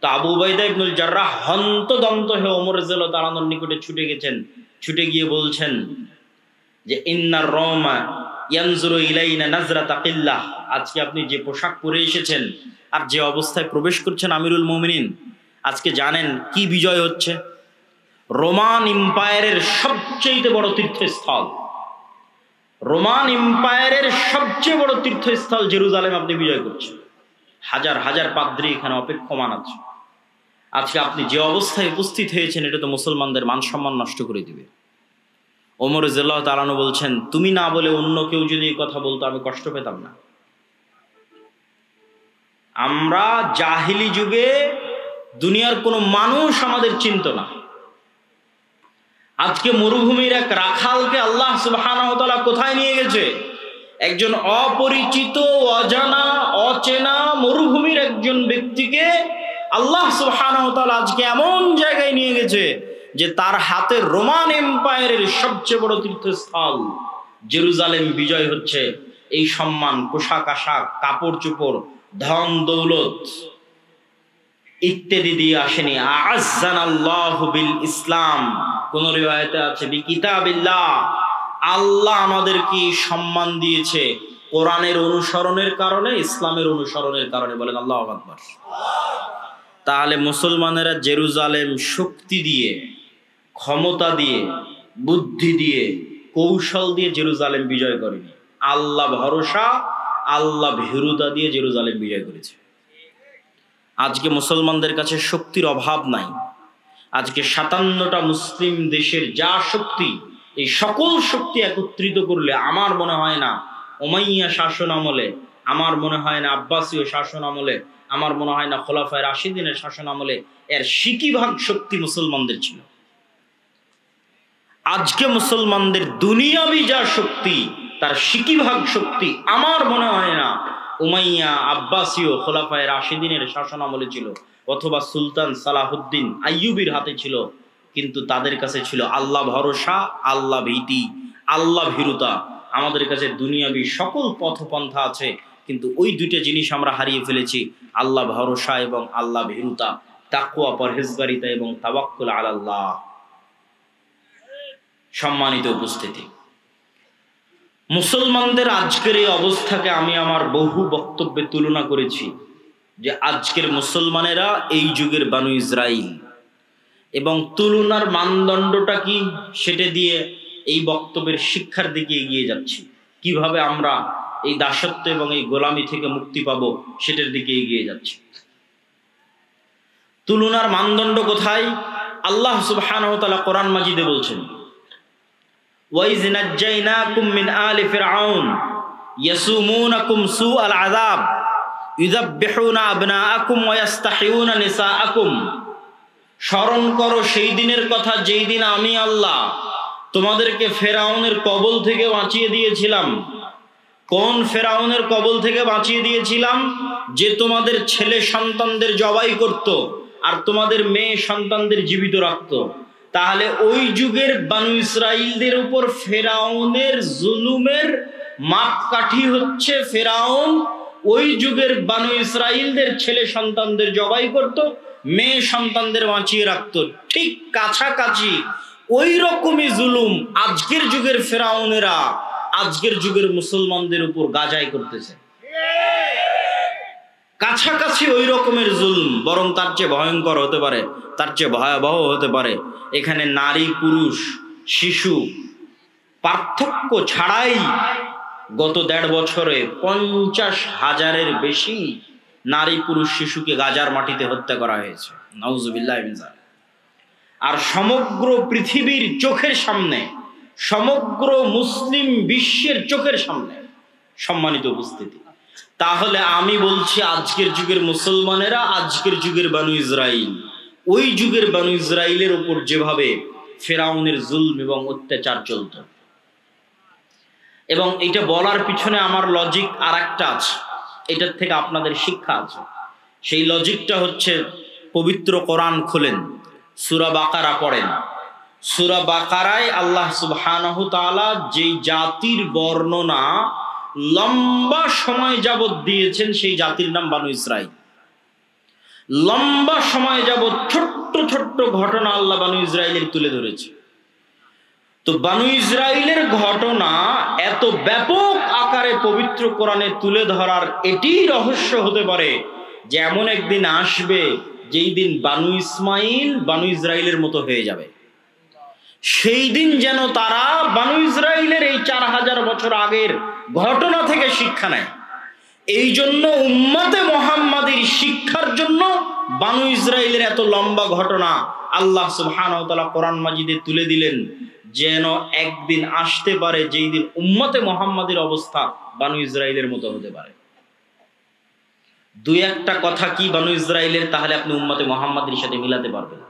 তো আবু উবাইদা ইবনুল জাররাহ হন্তদন্ত হয়ে ওমর রাদিয়াল্লাহু তাআলার নিকটে ছুটে গেছেন। ছুটে গিয়ে বলছেন যে ইন্নার রওমা ইয়ানজুরু ইলাইনা নাজরাতা কিল্লাহ, আজকে আপনি যে পোশাক পরে এসেছেন আর যে অবস্থায় প্রবেশ করছেন আমিরুল মুমিনিন, আজকে জানেন কি বিজয় হচ্ছে? রোমান এম্পায়ারের সবচেয়ে বড় তীর্থস্থল, রোমান এম্পায়ারের সবচেয়ে বড় তীর্থস্থল জেরুজালেম আপনি বিজয় করছেন। হাজার হাজার পাদ্রী এখানে অপেক্ষমান আছে। আজকে আপনি যে অবস্থায় উপস্থিত হয়েছেন, এটা তো মুসলমানদের মান সম্মান নষ্ট করে দিবে। ওমর রাদিয়াল্লাহু তাআলা বলছেন, তুমি না বলে অন্য কেউ যদি এই কথা বলতো আমি কষ্ট পেতাম না। আমরা জাহিলি যুগে দুনিয়ার কোনো মানুষ আমাদের চিনত না। আজকে মরুভূমির এক রাখালকে আল্লাহ সুবহানাহু ওয়া তাআলা কোথায় নিয়ে গেছে? একজন অপরিচিত, অজানা, অচেনা মরুভূমির একজন ব্যক্তিকে আল্লাহ সুবহানাহু ওয়া তাআলা আজকে এমন জায়গায় নিয়ে গেছে যে তার হাতে রোমান এম্পায়ারের সবচেয়ে বড় তীর্থস্থল জেরুজালেম বিজয় হচ্ছে। এই সম্মান, পোশাক আশাক, কাপড় চোপড়, ধন দৌলত ইত্যাদি দিয়ে আসেনি। আ'আজ্জানাল্লাহু বিল ইসলাম, কোন রিওয়ায়াতে আছে বিকিতাবিল্লাহ, আল্লাহ আমাদেরকে সম্মান দিয়েছে কোরআনের অনুসরণের কারণে, ইসলামের অনুসরণের কারণে। বলেন আল্লাহু আকবার। তাহলে মুসলমানেরা জেরুজালেম শক্তি দিয়ে, ক্ষমতা দিয়ে, বুদ্ধি দিয়ে, কৌশল দিয়ে জেরুজালেম বিজয় করেনি। আল্লাহ ভরসা, আল্লাহ ভীরুতা দিয়ে জেরুজালেম বিজয় করেছে। আজকে মুসলমানদের কাছে শক্তির অভাব নাই। আজকে 57টা মুসলিম দেশের যা শক্তি, এই সকল শক্তি একত্রিত করলে আমার মনে হয় না উমাইয়া শাসন আমলে, আমার মনে হয় না আব্বাসীয় শাসন আমলে, আমার মনে হয় না খোলাফায়ে রাশিদিনের শাসন আমলে এর 60% শক্তি মুসলমানদের ছিল। আজকে মুসলমানদের দুনিয়াবি যা শক্তি, তার 60% শক্তি আমার মনে হয় না উমাইয়া, আব্বাসীয়, খোলাফায়ে রাশিদিনের শাসন আমলে ছিল, অথবা সুলতান সালাহুদ্দিন আইয়ুবীর হাতে ছিল। কিন্তু তাদের কাছে ছিল আল্লাহ ভরসা, আল্লাহ ভীতি, আল্লাহ ভীরুতা। আমাদের কাছে দুনিয়াবি সকল পথপন্থা আছে, কিন্তু ওই দুইটা জিনিস আমরা হারিয়ে ফেলেছি, আল্লাহ ভরসা এবং আল্লাহ ভীরুতা, তাকওয়া, পরহেজগারিতা এবং তাওয়াক্কুল আলাল্লাহ। সম্মানিত উপস্থিতি, মুসলমানদের আজকের এই অবস্থাকে আমি আমার বহু বক্তব্যে তুলনা করেছি যে আজকের মুসলমানেরা এই যুগের বানু ইসরাইল, এবং তুলনার মানদণ্ডটা কি সেটা দিয়ে এই বক্তব্যের শিক্ষার দিকে এগিয়ে যাচ্ছি। কিভাবে আমরা এই দাসত্ব এবং এই গোলামি থেকে মুক্তি পাবো সেটার দিকে এগিয়ে যাচ্ছি। তুলনার মানদণ্ড কোথায়? আল্লাহ সুবহানাহু ওয়া তাআলা কোরআন মাজিদে বলছেন, ওয়াইজ নাজ্জাইনাকুম মিন আলি ফিরআউন ইয়াসুমুনাকুম সুআল আযাব ইউযাববিহুনা আবনাআকুম ওয়া ইস্তাহিয়ুনা নিসাআকুম। স্মরণ করো সেই দিনের কথা যেই দিন আমি আল্লাহ তোমাদেরকে ফেরাউনের কবল থেকে বাঁচিয়ে দিয়েছিলাম। কোন ফেরাউনের কবল থেকে বাঁচিয়ে দিয়েছিলাম? যে তোমাদের ছেলে সন্তানদের জবাই করত আর তোমাদের মেয়ে সন্তানদের জীবিত রাখত। তাহলে ওই যুগের বানু ইসরাইলদের উপর ফেরাউনের জুলুমের মাপকাঠি হচ্ছে ফেরাউন ওই যুগের বানু ইসরাইলদের ছেলে সন্তানদের জবাই করত, মেয়ে সন্তানদের বাঁচিয়ে রাখত। ঠিক কাছাকাছি ওই রকমই জুলুম আজকের যুগের ফেরাউনেরা আজকের যুগের মুসলমানদের উপর গাজাই করতেছে। কাছাকাছি ওই রকমের জুলুম, বরং তার চেয়ে ভয়ঙ্কর হতে পারে, তার চেয়ে ভয়াবহ হতে পারে। এখানে নারী পুরুষ শিশু পার্থক্য ছাড়াই গত 1.5 বছরে 50,000-এর বেশি নারী পুরুষ শিশুকে গাজার মাটিতে হত্যা করা হয়েছে। নাউজুবিল্লাহ মিন যালিক। আর সমগ্র পৃথিবীর চোখের সামনে, সমগ্র মুসলিম বিশ্বের চোখের সামনে, সম্মানিত উপস্থিতি। তাহলে আমি বলছি আজকের যুগের মুসলমানেরা আজকের যুগের বানু ইসরাইল, ওই যুগের বানু ইসরাইলের উপর যেভাবে ফেরাউনের জুলম এবং অত্যাচার চলত। এবং এটা বলার পিছনে আমার লজিক আর একটা আছে, এটার থেকে আপনাদের শিক্ষা আছে। সেই লজিকটা হচ্ছে, পবিত্র কোরআন খোলেন, সূরা বাকারা পড়েন। সূরা বাকারায় আল্লাহ সুবহানাহু তাআলা যেই জাতির বর্ণনা লম্বা সময় যাবত দিয়েছেন সেই জাতির নাম বানু ইসরাইল। লম্বা সময় যাবত ছোট্ট ছোট্ট ঘটনা আল্লাহ বানু ইসরাইলের তুলে ধরেছে। তো বানু ইসরাইলের ঘটনা এত ব্যাপক আকারে পবিত্র কোরআনে তুলে ধরার এটি রহস্য হতে পারে যে এমন একদিন আসবে যেই দিন বানু ইসমাইল বানু ইসরাইলের মতো হয়ে যাবে। সেই দিন যেন তারা বানু ইসরাইলের এই 4000 বছর আগের ঘটনা থেকে শিক্ষা নেয়। এই জন্য উম্মতে মুহাম্মাদীর শিক্ষার জন্য বানু ইসরাইলের এত লম্বা ঘটনা আল্লাহ সুবহানাহু ওয়া তাআলা কোরআন মাজিদে তুলে দিলেন, যেন একদিন আসতে পারে যেই দিন উম্মতে মুহাম্মাদীর অবস্থা বানু ইসরাইলের মতো হতে পারে। 2-1টা কথা কি বানু ইসরাইলের, তাহলে আপনি উম্মতে মুহাম্মাদীর সাথে মিলাতে পারবেন।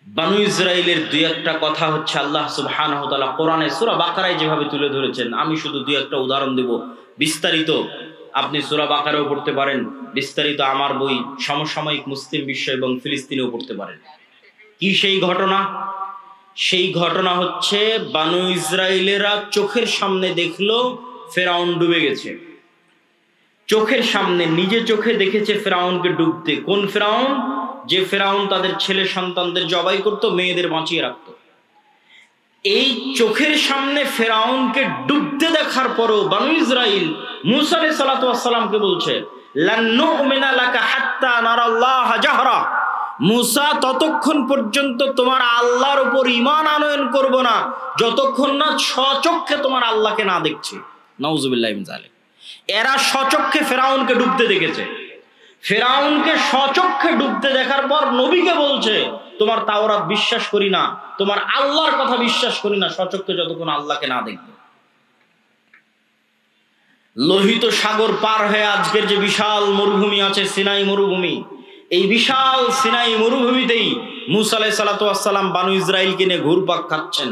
বানু ইসরাইলের 2-1টা কথা হচ্ছে আল্লাহ সুবহানাহু ওয়া তাআলা কোরআনে সূরা বাকারায় যেভাবে তুলে ধরেছেন। আমি শুধু 2-1টা উদাহরণ দেব। বিস্তারিত আপনি সূরা বাকারাও পড়তে পারেন, বিস্তারিত আমার বই সমসাময়িক মুসলিম বিশ্ব এবং ফিলিস্তিনেও পড়তে পারেন। কি সেই ঘটনা? সেই ঘটনা হচ্ছে বানু ইসরাইলেরা চোখের সামনে দেখলো ফেরাউন ডুবে গেছে। চোখের সামনে নিজে চোখে দেখেছে ফেরাউনকে ডুবতে। কোন ফেরাউন? যে ফেরাউন তাদের ছেলে সন্তানদের জবাই করত, মেয়েদের বাঁচিয়ে রাখত। এই চোখের সামনে ফেরাউনকে ডুবতে দেখার পরও বানু ইসরাইল মূসা আলাইহিস সালাতু ওয়াস সালামকে বলছে, লান নুমিনা লাকা হাত্তা নারাল্লাহ জাহরা। মূসা, ততক্ষণ পর্যন্ত তোমার আল্লাহর উপর ঈমান আনয়ন করব না যতক্ষণ না স্বচক্ষে তোমার আল্লাহকে না দেখছি। নাউজুবিল্লাহ মিন যালিক। এরা স্বচক্ষে ফেরাউনকে ডুবতে দেখেছে। ফেরাউনকে স্বচক্ষে ডুবতে দেখার পর নবীকে বলছে, তোমার তাওরাত বিশ্বাস করি না, তোমার আল্লাহর কথা বিশ্বাস করি না স্বচক্ষে যতক্ষণ আল্লাহকে না দেখবে। লোহিত সাগর পার হয়ে আজকের যে বিশাল মরুভূমি আছে সিনাই মরুভূমি, এই বিশাল সিনাই মরুভূমিতেই মূসা আলাইহিস সালাতু ওয়াস সালাম বানু ইসরাইলকে নিয়ে ঘুরপাক খাচ্ছেন।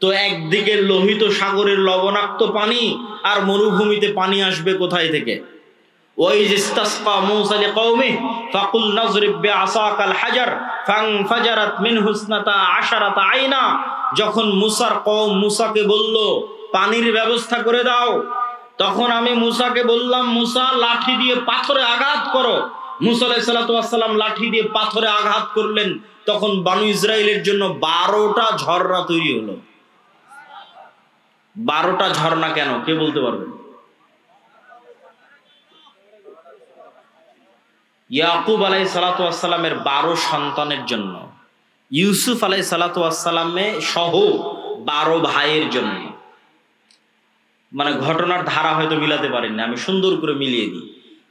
তো একদিকে লোহিত সাগরের লবণাক্ত পানি, আর মরুভূমিতে পানি আসবে কোথায় থেকে? ওয়াইজ ইসতাসকা মূসা লিকওমিহি ফাকুল নাযরিব বিআসাকাল হাজার ফানফাজারাত মিনহু ইসনাতা আশারাতা আইনা। যখন মূসার কওম মূসাকে বলল পানির ব্যবস্থা করে দাও, তখন আমি মূসাকে বললাম, মূসা লাঠি দিয়ে পাথরে আঘাত করো। মূসা আলাইহিস সালাতু ওয়াস সালাম লাঠি দিয়ে পাথরে আঘাত করলেন। তখন বানু ইসরাইলের জন্য 12টা ঝরনা তৈরি হলো। 12টা ঝর্ণা কেন, কে বলতে পারবেন? ইয়াকুব আলাইহিসসালাতু ওয়াসসালামের 12 সন্তানের জন্য, ইউসুফ আলাইহিসসালাতু ওয়াসসালামে সহ 12 ভাইয়ের জন্য। মানে ঘটনার ধারা হয়তো মিলাতে পারেন না, আমি সুন্দর করে মিলিয়ে দিই।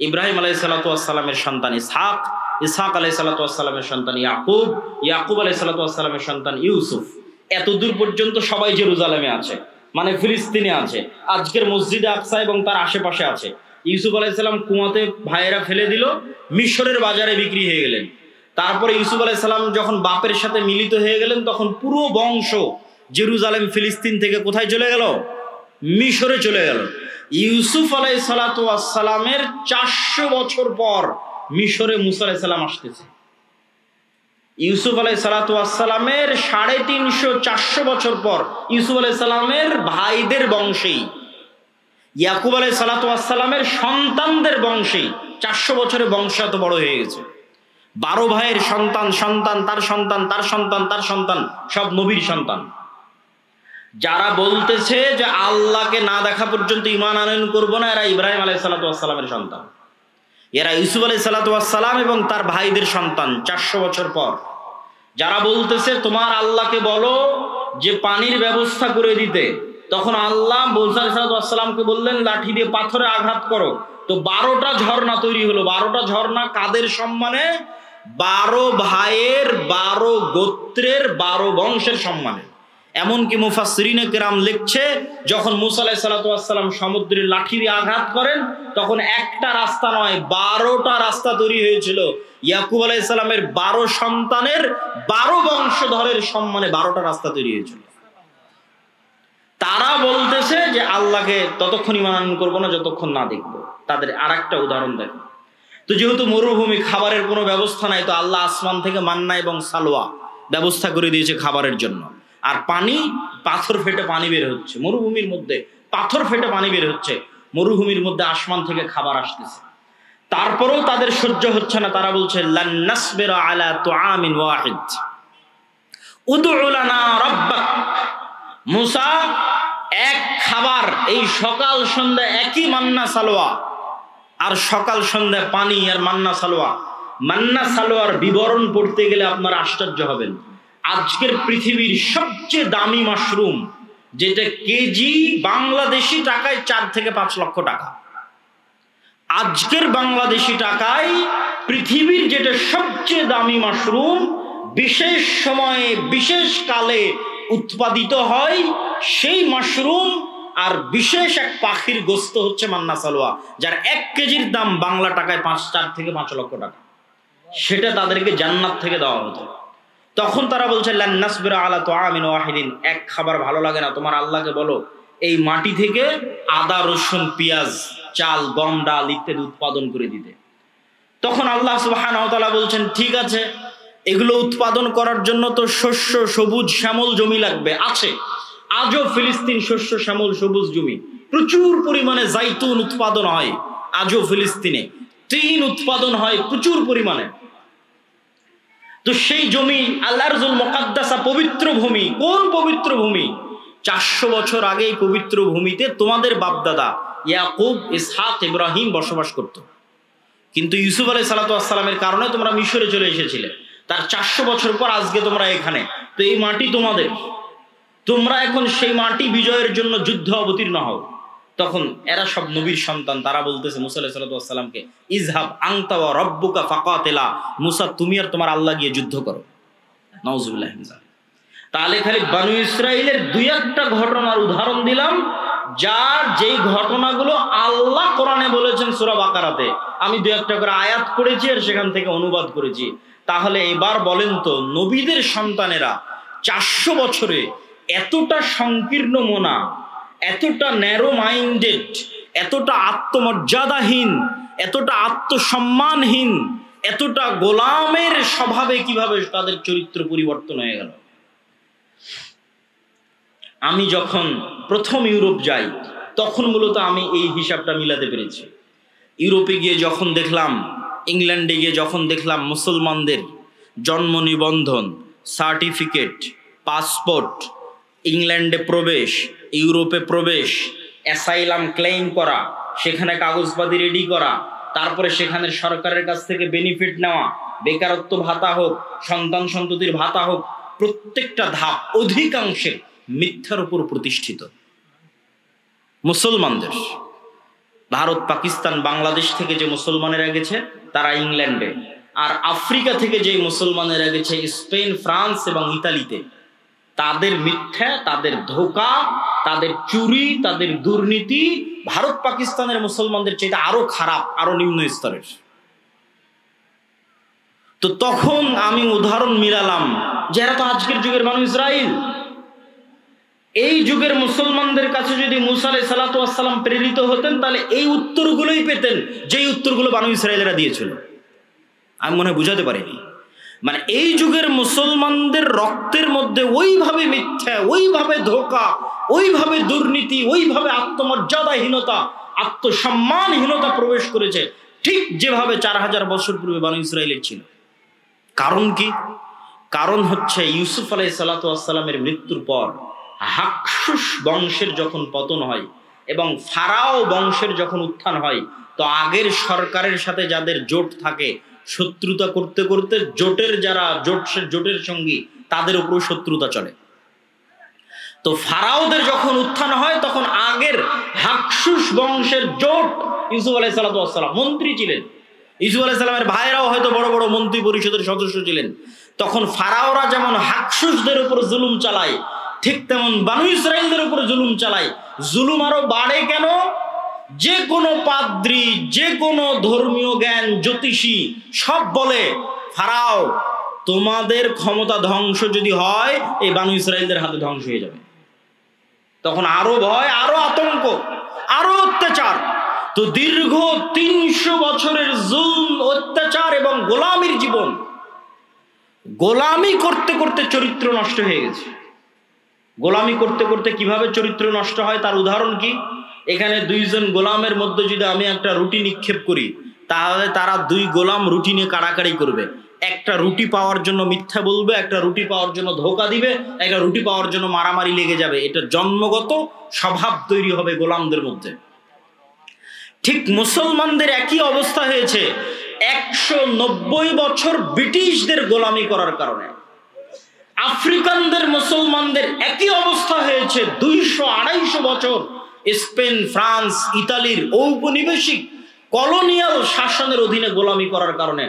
ইব্রাহিম আলাইহিসসালাতু ওয়াসসালামের সন্তান ইসহাক, ইসহাক আলাইহিসসালাতু ওয়াসসালামের সন্তান ইয়াকুব, ইয়াকুব আলাইহিসসালাতু ওয়াসসালামের সন্তান ইউসুফ। এতদূর পর্যন্ত সবাই জেরুজালেমে আছে, মানে ফিলিস্তিনে আছে, আজকের মসজিদে আকসা এবং তার আশেপাশে আছে। ইউসুফ আলাইহিস সালাম কুয়াতে ভাইয়েরা ফেলে দিল, মিশরের বাজারে বিক্রি হয়ে গেলেন। তারপরে ইউসুফ আলাইহিস সালাম যখন বাপের সাথে মিলিত হয়ে গেলেন, তখন পুরো বংশ জেরুজালেম ফিলিস্তিন থেকে কোথায় চলে গেল? মিশরে চলে গেল। ইউসুফ আলাইহিসসালাতু ওয়াসসালামের 400 বছর পর মিশরে মুসা আলাইহিস সালাম আসতেছে। ইউসুফ আলাইহিসসালাতু ওয়াসসালামের 350-400 বছর পর ইউসুফ আলাইহিস সালামের ভাইদের বংশেই, ইয়াকুব আলাইহিসসালাতু ওয়াসসালামের সন্তানদের বংশেই 400 বছরে বংশ এত বড় হয়ে গেছে। 12 ভাইয়ের সন্তান, সন্তান তার সন্তান, তার সন্তান, তার সন্তান, সব নবীর সন্তান। যারা বলতেছে যে আল্লাহকে না দেখা পর্যন্ত ঈমান আনয়ন করব না, এরা ইব্রাহিম আলাইহিসসালাতু ওয়াসসালামের সন্তান, এরা ইউসুফ আলাইহিসসালাতু ওয়াসসালাম এবং তার ভাইদের সন্তান 400 বছর পর। যারা বলতেছে তোমার আল্লাহকে বলো যে পানির ব্যবস্থা করে দিতে, তখন আল্লাহ মুসা আলাইহিসসালাতু ওয়াসসালামকে বললেন লাঠি দিয়ে পাথরে আঘাত করো, তো 12টা ঝর্ণা তৈরি হলো। 12টা ঝর্ণা কাদের সম্মানে? 12 ভাইয়ের, 12 গোত্রের, 12 বংশের সম্মানে। এমনকি মুফাসসিরিনে কেরাম লিখছে, যখন মুসা আলাইহিসসালাতু ওয়াসসালাম সমুদ্রের লাঠি দিয়ে আঘাত করেন, তখন একটা রাস্তা নয় 12টা রাস্তা তৈরি হয়েছিল। ইয়াকুব আলাইহিস সালামের 12 সন্তানের 12 বংশধরের সম্মানে 12টা রাস্তা তৈরি হয়েছিল। তারা বলতেছে যে আল্লাহকে ততক্ষণ ঈমান করবো না যতক্ষণ না দেখবো। তাদের আরেকটা উদাহরণ দেখো তো, যেহেতু মরুভূমি, খাবারের কোনো ব্যবস্থা নাই, তো আল্লাহ আসমান থেকে মান্না এবং সালোয়া ব্যবস্থা করে দিয়েছে খাবারের জন্য। আর পানি, পাথর ফেটে পানি বের হচ্ছে মরুভূমির মধ্যে, পাথর ফেটে পানি বের হচ্ছে মরুভূমির মধ্যে, আসমান থেকে খাবার আসতেছে। তারপরেও তাদের সহ্য হচ্ছে না, তারা বলছে লান নাসবিরা আলা তুআমিন ওয়াহিদ উদউ লানা রাব্বাক। মুসা, এক খাবার, এই সকাল সন্ধ্যা একই মান্না সালোয়া, আর সকাল সন্ধ্যা পানি আর মান্না সালোয়া। মান্না সালোয়ার বিবরণ পড়তে গেলে আপনারা আশ্চর্য হবেন। আজকের পৃথিবীর সবচেয়ে দামি মাশরুম, যেটা কেজি বাংলাদেশি টাকায় 4 থেকে 5 লক্ষ টাকা, আজকের বাংলাদেশি টাকায় পৃথিবীর যেটা সবচেয়ে দামি মাশরুম, বিশেষ সময়ে বিশেষ কালে উৎপাদিত হয়, সেই মাশরুম আর বিশেষ এক পাখির গোস্ত হচ্ছে মান্না সালোয়া, যার 1 কেজির দাম বাংলা টাকায় 4 থেকে 5 লক্ষ টাকা। সেটা তাদেরকে জান্নাত থেকে দেওয়া হতো। তখন তারা বলছে লান নাসবিরা আলা তুআমিন ওয়াহিদিন, এক খাবার ভালো লাগে না, তোমার আল্লাহকে বলো এই মাটি থেকে আদা, রসুন, পেঁয়াজ, চাল, গম, ডাল ইত্যাদি উৎপাদন করে দিতে। তখন আল্লাহ সুবহানাহু ওয়া তাআলা বলছেন ঠিক আছে, এগুলো উৎপাদন করার জন্য তো শস্য, সবুজ শ্যামল জমি লাগবে, আছে আজও ফিলিস্তিন শস্য শ্যামল সবুজ জমি, প্রচুর পরিমাণে জাইতুন উৎপাদন হয় আজও ফিলিস্তিনে, তিন উৎপাদন হয় প্রচুর পরিমাণে। তো সেই জমি আল-আরজুল মুকাদ্দাসা, পবিত্র ভূমি। কোন পবিত্র ভূমি? 400 বছর আগে এই পবিত্র ভূমিতে তোমাদের বাপদাদা ইয়াকুব, ইসহাক, ইব্রাহিম বসবাস করত। কিন্তু ইউসুফ আলাইহিসসালাতু ওয়াসসালামের কারণে তোমরা মিশরে চলে এসেছিলে, তার 400 বছর পর আজকে তোমরা এখানে। তো এই মাটি তোমাদের, তোমরা এখন সেই মাটি বিজয়ের জন্য যুদ্ধ অবতীর্ণ হও। তখন এরা সব নবীর সন্তান, তারা বলতেছে মুসা আলাইহিস সালামকে, ইজহাব আনতা ওয়া রাব্বুকা ফাকাতিলা, মুসা তুমি আর তোমার আল্লাহ গিয়ে যুদ্ধ করো। নাউযুবিল্লাহি মিন যালিক। তাহলে খালি বনু ইসরাইলের 2-1টা ঘটনার উদাহরণ দিলাম, যার যেই ঘটনাগুলো আল্লাহ কোরআনে বলেছেন সূরা বাকারাতে, আমি 2-1টা করে আয়াত পড়েছি আর সেখান থেকে অনুবাদ করেছি। তাহলে এবার বলেন তো, নবীদের সন্তানেরা 400 বছরে এতটা সংকীর্ণ মনা, এতটা ন্যারো মাইন্ডেড, এতটা আত্মমর্যাদাহীন, এতটা আত্মসম্মানহীন, এতটা গোলামের স্বভাবে কিভাবে তাদের চরিত্র পরিবর্তন হয়ে গেল? আমি যখন প্রথম ইউরোপ যাই, তখন মূলত আমি এই হিসাবটা মিলাতে পেরেছি। ইউরোপে গিয়ে যখন দেখলাম, ইংল্যান্ডে গিয়ে যখন দেখলাম মুসলমানদের জন্ম নিবন্ধন, সার্টিফিকেট, পাসপোর্ট, ইংল্যান্ডে প্রবেশ, ইউরোপে প্রবেশ, অ্যাসাইলাম ক্লেইম করা, সেখানে কাগজপাতি রেডি করা, তারপরে সেখানে সরকারের কাছ থেকে বেনিফিট নেওয়া, বেকারত্ব ভাতা হোক, সন্তান সন্ততির ভাতা হোক, প্রত্যেকটা ধাপ অধিকাংশে মিথ্যার উপর প্রতিষ্ঠিত। মুসলমানদের ভারত, পাকিস্তান, বাংলাদেশ থেকে যে মুসলমানেরা গেছে তারা ইংল্যান্ডে, আর আফ্রিকা থেকে যে মুসলমানেরা গেছে স্পেন, ফ্রান্স এবং ইতালিতে, তাদের মিথ্যা, তাদের ধোঁকা, তাদের চুরি, তাদের দুর্নীতি ভারত পাকিস্তানের মুসলমানদের চাইতে আরো খারাপ, আরো নিম্ন স্তরের। তো তখন আমি উদাহরণ মিলালাম যে এরা তো আজকের যুগের বানু ইসরাইল। এই যুগের মুসলমানদের কাছে যদি মুসা আলাইহিস সালাতু ওয়াস সালাম প্রেরিত হতেন তাহলে এই উত্তরগুলোই পেতেন, যেই উত্তরগুলো বানু ইসরাইলেরা দিয়েছিল। আমি মনে হয় বুঝাতে পারিনি। মানে এই যুগের মুসলমানদের রক্তের মধ্যে ওইভাবে মিথ্যা, ওইভাবে ধোঁকা, ওইভাবে দুর্নীতি, ওইভাবে আত্মমর্যাদাহীনতা, আত্মসম্মানহীনতা প্রবেশ করেছে, ঠিক যেভাবে 4000 বছর পূর্বে বানু ইসরাইলের ছিল। কারণ কি? কারণ হচ্ছে ইউসুফ আলাইহিস সালাতু ওয়াস সালামের মৃত্যুর পর হাকসুস বংশের যখন পতন হয় এবং ফারাও বংশের যখন উত্থান হয়, তো আগের সরকারের সাথে যাদের জোট থাকে, শত্রুতা করতে করতে জোটের যারা জোটের সঙ্গী তাদের উপর শত্রুতা চলে। তো ফারাওদের যখন উত্থান হয় তখন আগের হাকসুস বংশের জোট, ইউসুফ আলাইহিস সালাতু ওয়াস সালাম মন্ত্রী ছিলেন, ইউসুফ আলাইহিস সালামের ভাইরাও হয়তো বড় বড় মন্ত্রী পরিষদের সদস্য ছিলেন। তখন ফারাওরা যেমন হাকসুসদের উপর জুলুম চালায়, ঠিক তেমন বানু ইসরাইলদের উপর জুলুম চালায়। জুলুম আরো বাড়ে কেন? যে কোনো পাদ্রী, যে কোনো ধর্মীয় জ্ঞান, জ্যোতিষী সব বলে ফারাও তোমাদের ক্ষমতা ধ্বংস যদি হয় এই বানু ইসরাইলদের হাতে ধ্বংস হয়ে যাবে। তখন আরো ভয়, আরো আতঙ্ক, আরো অত্যাচার। তো দীর্ঘ 300 বছরের জুলম, অত্যাচার এবং গোলামির জীবন, গোলামি করতে করতে চরিত্র নষ্ট হয়ে গেছে। গোলামি করতে করতে কিভাবে চরিত্র নষ্ট হয় তার উদাহরণ কি? এখানে 2 জন গোলামের মধ্যে যদি আমি একটা রুটি নিক্ষেপ করি, তাহলে তারা 2 গোলাম রুটি নিয়ে কাড়াকাড়ি করবে। একটা রুটি পাওয়ার জন্য মিথ্যা বলবে, একটা রুটি পাওয়ার জন্য ধোঁকা দিবে, একটা রুটি পাওয়ার জন্য মারামারি লেগে যাবে। এটা জন্মগত স্বভাব তৈরি হবে গোলামদের মধ্যে। ঠিক মুসলমানদের একই অবস্থা হয়েছে 190 বছর ব্রিটিশদের গোলামি করার কারণে। আফ্রিকানদের মুসলমানদের একই অবস্থা হয়েছে 200-250 বছর স্পেন, ফ্রান্স, ইতালির ঔপনিবেশিক কলোনিয়াল শাসনের অধীনে গোলামি করার কারণে।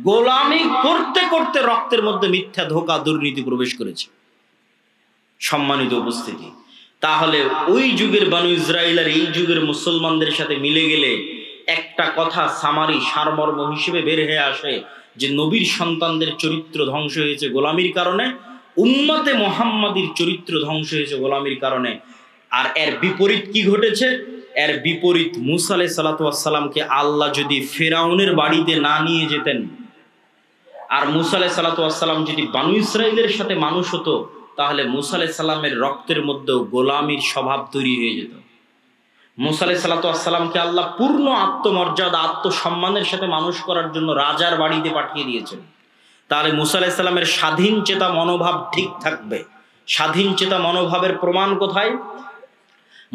গোলামি করতে করতে রক্তের মধ্যে মিথ্যা, ধোঁকা, দুর্নীতি প্রবেশ করেছে। সম্মানিত উপস্থিতি, তাহলে ওই যুগের বানু ইসরাইল আর এই যুগের মুসলমানদের সাথে মিলে গেলে একটা কথা সামারি সারমর্ম হিসেবে বের হয়ে আসে যে নবীর সন্তানদের চরিত্র ধ্বংস হয়েছে গোলামির কারণে, উম্মতে মুহাম্মাদির চরিত্র ধ্বংস হয়েছে গোলামির কারণে। আর এর বিপরীত কি ঘটেছে? এর বিপরীত, মুসা আলাইহিস সালাতু ওয়াস সালামকে আল্লাহ যদি ফেরাউনের বাড়িতে না নিয়ে যেতেন, আর মুসা আলাইহিস সালাতু ওয়াস সালাম যদি বানু ইসরাইলের সাথে মানুষ হতো, তাহলে মুসা আলাইহিস সালামের রক্তের মধ্যেও গোলামির স্বভাব তৈরি হয়ে যেত। মুসা আলাইহিস সালাতু ওয়াস সালামকে আল্লাহ পূর্ণ আত্মমর্যাদা, আত্মসম্মানের সাথে মানুষ করার জন্য রাজার বাড়িতে পাঠিয়ে দিয়েছেন। তাহলে মুসা আলাইহিস সালামের স্বাধীন চেতা মনোভাব ঠিক থাকবে। স্বাধীন চেতা মনোভাবের প্রমাণ কোথায়?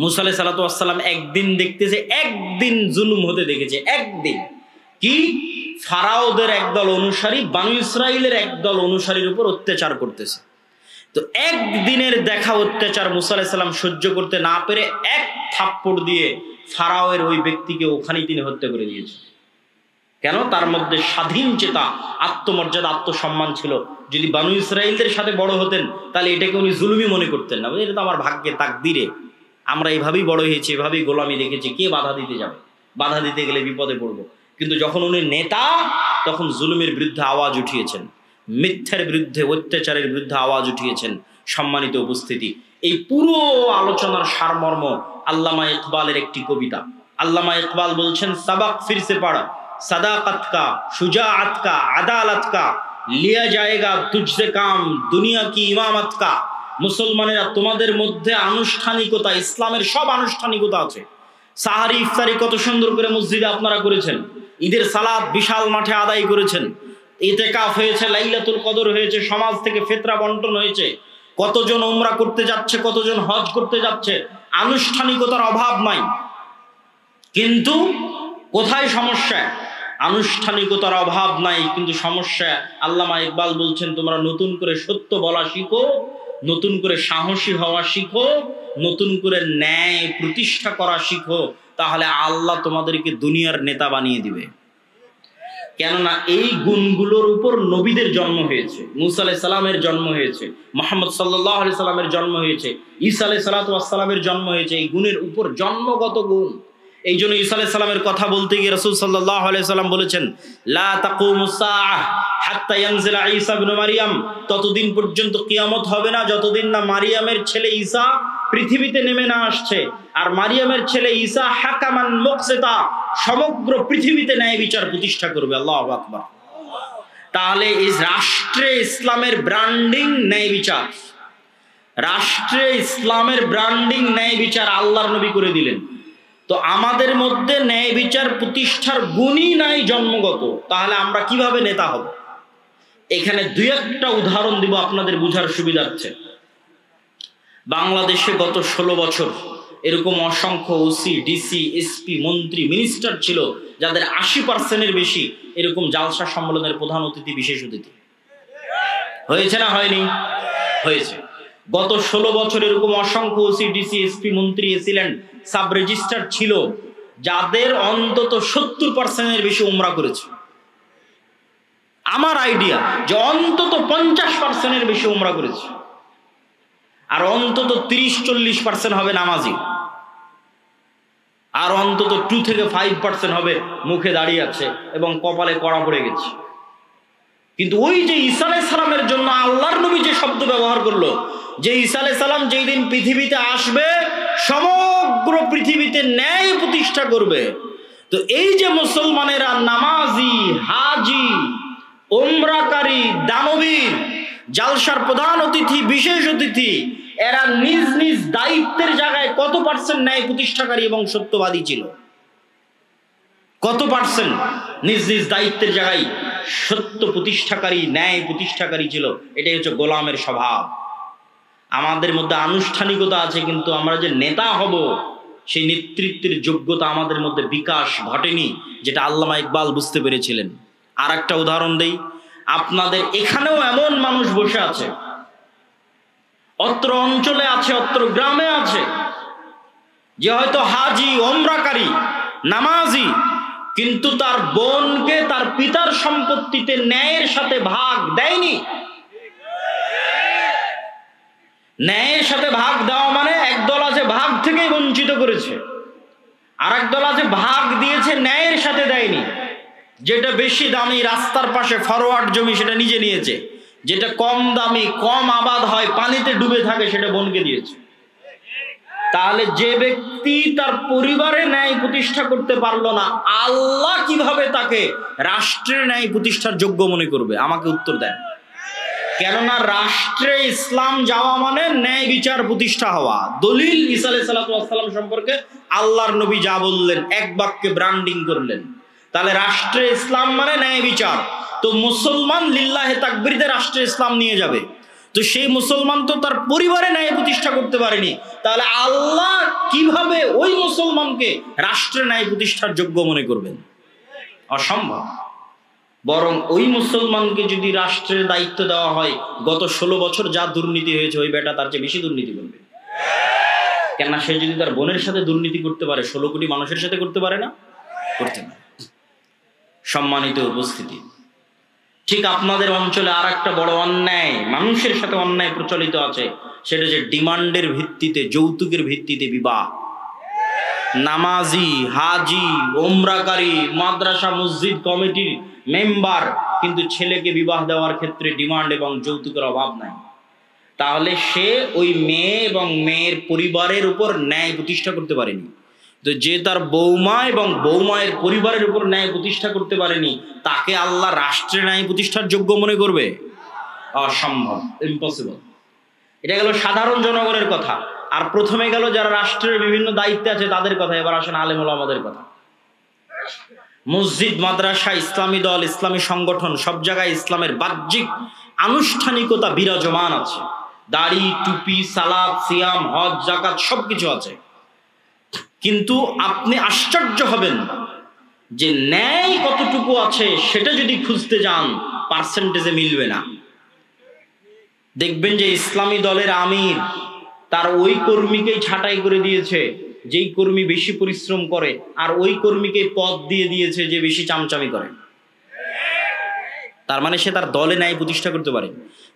মুসা আলাইহিস সালাতু ওয়াস সালাম একদিন দেখতেছে, একদিন জুলুম হতে দেখেছে। একদিন কি? ফারাওদের একদল অনুসারী বানু ইসরাইলের একদল অনুসারীর উপর অত্যাচার করতেছে। তো একদিনের দেখা অত্যাচার মুসা আলাইহিস সালাম সহ্য করতে না পেরে এক থাপ্পড় দিয়ে ফারাওয়ের ওই ব্যক্তিকে ওখানেই তিনি হত্যা করে দিয়েছেন। কেন? তার মধ্যে স্বাধীন চেতা, আত্মমর্যাদা, আত্মসম্মান ছিল। যদি বানু ইসরাইলদের সাথে বড় হতেন তাহলে এটাকে উনি জুলুমি মনে করতেন না। এটা তো আমার ভাগ্যে, তাকদিরে, আমরা এইভাবেই বড় হয়েছি, এভাবেই গোলামি দেখেছি, কে বাধা দিতে যাবে? বাধা দিতে গেলে বিপদে পড়বো। কিন্তু যখন উনি নেতা, তখন জুলুমের বিরুদ্ধে আওয়াজ উঠিয়েছেন, মিথ্যার বিরুদ্ধে, অত্যাচারের বিরুদ্ধে আওয়াজ উঠিয়েছেন। সম্মানিত উপস্থিতি, এই পুরো আলোচনার সারমর্ম আল্লামা ইকবালের একটি কবিতা। আল্লামা ইকবাল বলছেন, সাবাক ফিরসে পড়া, সাদাকত কা, শুজাআত কা, আদালত কা, লিয়া জায়েগা তুঝসে কাম, দুনিয়া কি ইমামত কা। মুসলমানেরা, তোমাদের মধ্যে আনুষ্ঠানিকতা, ইসলামের সব আনুষ্ঠানিকতা আছে। সাহারি, ইফতারি কত সুন্দর করে মসজিদে আপনারা করেছেন, ঈদের সালাত বিশাল মাঠে আদায় করেছেন, ইতিকাফ হয়েছে, লাইলাতুল কদর হয়েছে, সমাজ থেকে ফিতরা বন্টন হয়েছে, কতজন উমরা করতে যাচ্ছে, কতজন হজ করতে যাচ্ছে, আনুষ্ঠানিকতার অভাব নাই। কিন্তু কোথায় সমস্যা? আনুষ্ঠানিকতার অভাব নাই, কিন্তু সমস্যা আল্লামা ইকবাল বলছেন তোমরা নতুন করে সত্য বলা শিখো, নতুন করে সাহসী হওয়া শিখো, নতুন করে ন্যায় প্রতিষ্ঠা করা শিখো, তাহলে আল্লাহ তোমাদেরকে দুনিয়ার নেতা বানিয়ে দিবে। কেননা এই গুণগুলোর উপর নবীদের জন্ম হয়েছে, মুসা আলাইহিস সালামের জন্ম হয়েছে, মুহাম্মদ সাল্লাল্লাহু আলাইহি সাল্লামের জন্ম হয়েছে, ঈসা আলাইহিস সালামের জন্ম হয়েছে। এই গুণের উপর জন্মগত গুণ। এই জন্য ঈসা আলাইহিস সালামের কথা বলতে গিয়ে রাসূল সাল্লাল্লাহু আলাইহি সাল্লাম বলেছেন, লা তাকুমুস সাআহ হাত্তা ইয়ানজিলা ঈসা ইবনে মারইয়াম, ততদিন পর্যন্ত কিয়ামত হবে না যতদিন না মারিয়ামের ছেলে ঈসা পৃথিবীতে নেমে না আসছে। আর মারিয়ামের ছেলে ঈসা হাকামান মুকসিতা, সমগ্র পৃথিবীতে ন্যায় বিচার প্রতিষ্ঠা করবে। আল্লাহু আকবার। তাহলে এই রাষ্ট্রে ইসলামের ব্র্যান্ডিং ন্যায় বিচার, রাষ্ট্রে ইসলামের ব্র্যান্ডিং ন্যায় বিচার আল্লাহর নবী করে দিলেন। তো আমাদের মধ্যে ন্যায় বিচার প্রতিষ্ঠার গুণই নাই জন্মগত, তাহলে আমরা কিভাবে নেতা হব? এখানে দুই একটা উদাহরণ দিব আপনাদের বুঝার সুবিধার্থে। বাংলাদেশে গত 16 বছর এরকম অসংখ্য ওসি, ডিসি, এসপি, মন্ত্রী, মিনিস্টার ছিল যাদের 80%-এর বেশি এরকম জালসা সম্মেলনের প্রধান অতিথি, বিশেষ অতিথি হয়েছে না হয়নি? হয়েছে। গত 16 বছর এরকম অসংখ্য ওসি, ডিসি, এসপি, মন্ত্রী, এসিল্যান্ড, সাব রেজিস্ট্রার ছিল যাদের অন্তত 70%-এর বেশি উমরা করেছে। আমার আইডিয়া যে অন্তত 50%-এর বেশি উমরা করেছে, আর অন্তত 30-40% হবে নামাজি, আর অন্তত 2 থেকে 5% হবে মুখে দাঁড়িয়ে আছে এবং কপালে কড়া পড়ে গেছে। কিন্তু ওই যে ঈসা আলাইহিস সালামের জন্য আল্লাহর নবী যে শব্দ ব্যবহার করলো, যে ঈসা আলাইহিস সালাম যেই দিন পৃথিবীতে আসবে সমগ্র পৃথিবীতে ন্যায় প্রতিষ্ঠা করবে। তো এই যে মুসলমানেরা নামাজি, হাজি, উমরাকারী, দানবীর, জালসার প্রধান অতিথি, বিশেষ অতিথি, এরা নিজ নিজ দায়িত্বের জায়গায় কত পার্সেন্ট ন্যায় প্রতিষ্ঠাকারী এবং সত্যবাদী ছিল? কত পার্সেন্ট নিজ নিজ দায়িত্বের জায়গায় সত্য প্রতিষ্ঠাকারী, ন্যায় প্রতিষ্ঠাকারী ছিল? এটাই হচ্ছে গোলামের স্বভাব। আমাদের মধ্যে আনুষ্ঠানিকতা আছে, কিন্তু আমরা যে নেতা হব সেই নেতৃত্বের যোগ্যতা আমাদের মধ্যে বিকাশ ঘটেনি, যেটা আল্লামা ইকবাল বুঝতে পেরেছিলেন। আর একটা উদাহরণ দেই, আপনাদের এখানেও এমন মানুষ বসে আছে, অত্র অঞ্চলে আছে, অত্র গ্রামে আছে, যে হয়তো হাজি, ওমরাকারী, নামাজি, কিন্তু তার বোনকে তার পিতার সম্পত্তিতে ন্যায়ের সাথে ভাগ দেয়নি। ন্যায়ের সাথে ভাগ দেওয়া মানে একদল আছে ভাগ থেকেই বঞ্চিত করেছে, আর একদল আছে ভাগ দিয়েছে ন্যায়ের সাথে দেয়নি। যেটা বেশি দামি রাস্তার পাশে ফরওয়ার্ড জমি সেটা নিজে নিয়েছে, যেটা কম দামি, কম আবাদ হয়, পানিতে ডুবে থাকে, সেটা বোনকে দিয়েছে। তাহলে যে ব্যক্তি তার পরিবারে ন্যায় প্রতিষ্ঠা করতে পারলো না, আল্লাহ কিভাবে তাকে রাষ্ট্রের ন্যায় প্রতিষ্ঠার যোগ্য মনে করবে? আমাকে উত্তর দেন। কেননা রাষ্ট্রে ইসলাম যাওয়া মানে ন্যায় বিচার প্রতিষ্ঠা হওয়া। দলিল ঈসা আলাইহিস সালাম সম্পর্কে আল্লাহর নবী যা বললেন এক বাক্যে ব্র্যান্ডিং করলেন। তাহলে রাষ্ট্রে ইসলাম মানে ন্যায় বিচার। তো মুসলমান লিল্লাহে তাকবীরতে রাষ্ট্রে ইসলাম নিয়ে যাবে, তো সেই মুসলমান তো তার পরিবারে ন্যায় প্রতিষ্ঠা করতে পারেনি, তাহলে আল্লাহ কিভাবে ওই মুসলমানকে রাষ্ট্রে ন্যায় প্রতিষ্ঠার যোগ্য মনে করবেন? অসম্ভব। বরং ওই মুসলমানকে যদি রাষ্ট্রের দায়িত্ব দেওয়া হয়, গত 16 বছর যা দুর্নীতি হয়েছে ওই বেটা তার চেয়ে বেশি দুর্নীতি করবে। কেননা সে যদি তার বোনের সাথে দুর্নীতি করতে পারে, 16 কোটি মানুষের সাথে করতে পারে না? করতে পারে। সম্মানিত উপস্থিতি, ঠিক আপনাদের অঞ্চলে আর একটা বড় অন্যায়, মানুষের সাথে অন্যায় প্রচলিত আছে, সেটা যে ডিমান্ডের ভিত্তিতে, যৌতুকের ভিত্তিতে বিবাহ। নামাজি, হাজি, ওমরাকারী, মাদ্রাসা মসজিদ কমিটির মেম্বার, কিন্তু ছেলেকে বিবাহ দেওয়ার ক্ষেত্রে ডিমান্ড এবং যৌতুকের অভাব নাই। তাহলে সে ওই মেয়ে এবং মেয়ের পরিবারের উপর ন্যায় প্রতিষ্ঠা করতে পারেনি। তো যে তার বৌমা এবং বৌমায়ের পরিবারের উপর ন্যায় প্রতিষ্ঠা করতে পারেনি, তাকে আল্লাহ রাষ্ট্রের ন্যায় প্রতিষ্ঠার যোগ্য মনে করবে? অসম্ভব, ইম্পসিবল। এটা গেল সাধারণ জনগণের কথা। আর প্রথমে গেল যারা রাষ্ট্রের বিভিন্ন দায়িত্বে আছে তাদের কথা। এবার আসেন আলেম ওলামাদের কথা। মসজিদ, মাদ্রাসা, ইসলামী দল, ইসলামী সংগঠন, সব জায়গায় ইসলামের বাহ্যিক আনুষ্ঠানিকতা বিরাজমান আছে। দাড়ি, টুপি, সালাত, সিয়াম, হজ, যাকাত সবকিছু আছে। কিন্তু আপনি আশ্চর্য হবেন যে ন্যায় কতটুকু আছে সেটা যদি খুঁজতে যান পার্সেন্টেজে মিলবে না। দেখবেন যে ইসলামী দলের আমির তার ওই কর্মীকেই ছাঁটাই করে দিয়েছে যেই কর্মী বেশি পরিশ্রম করে, আর ওই কর্মীকে পদ দিয়ে দিয়েছে যে বেশি চামচামি করে। তার মানে সে তার দলে ন্যায় প্রতিষ্ঠা করতে পারে।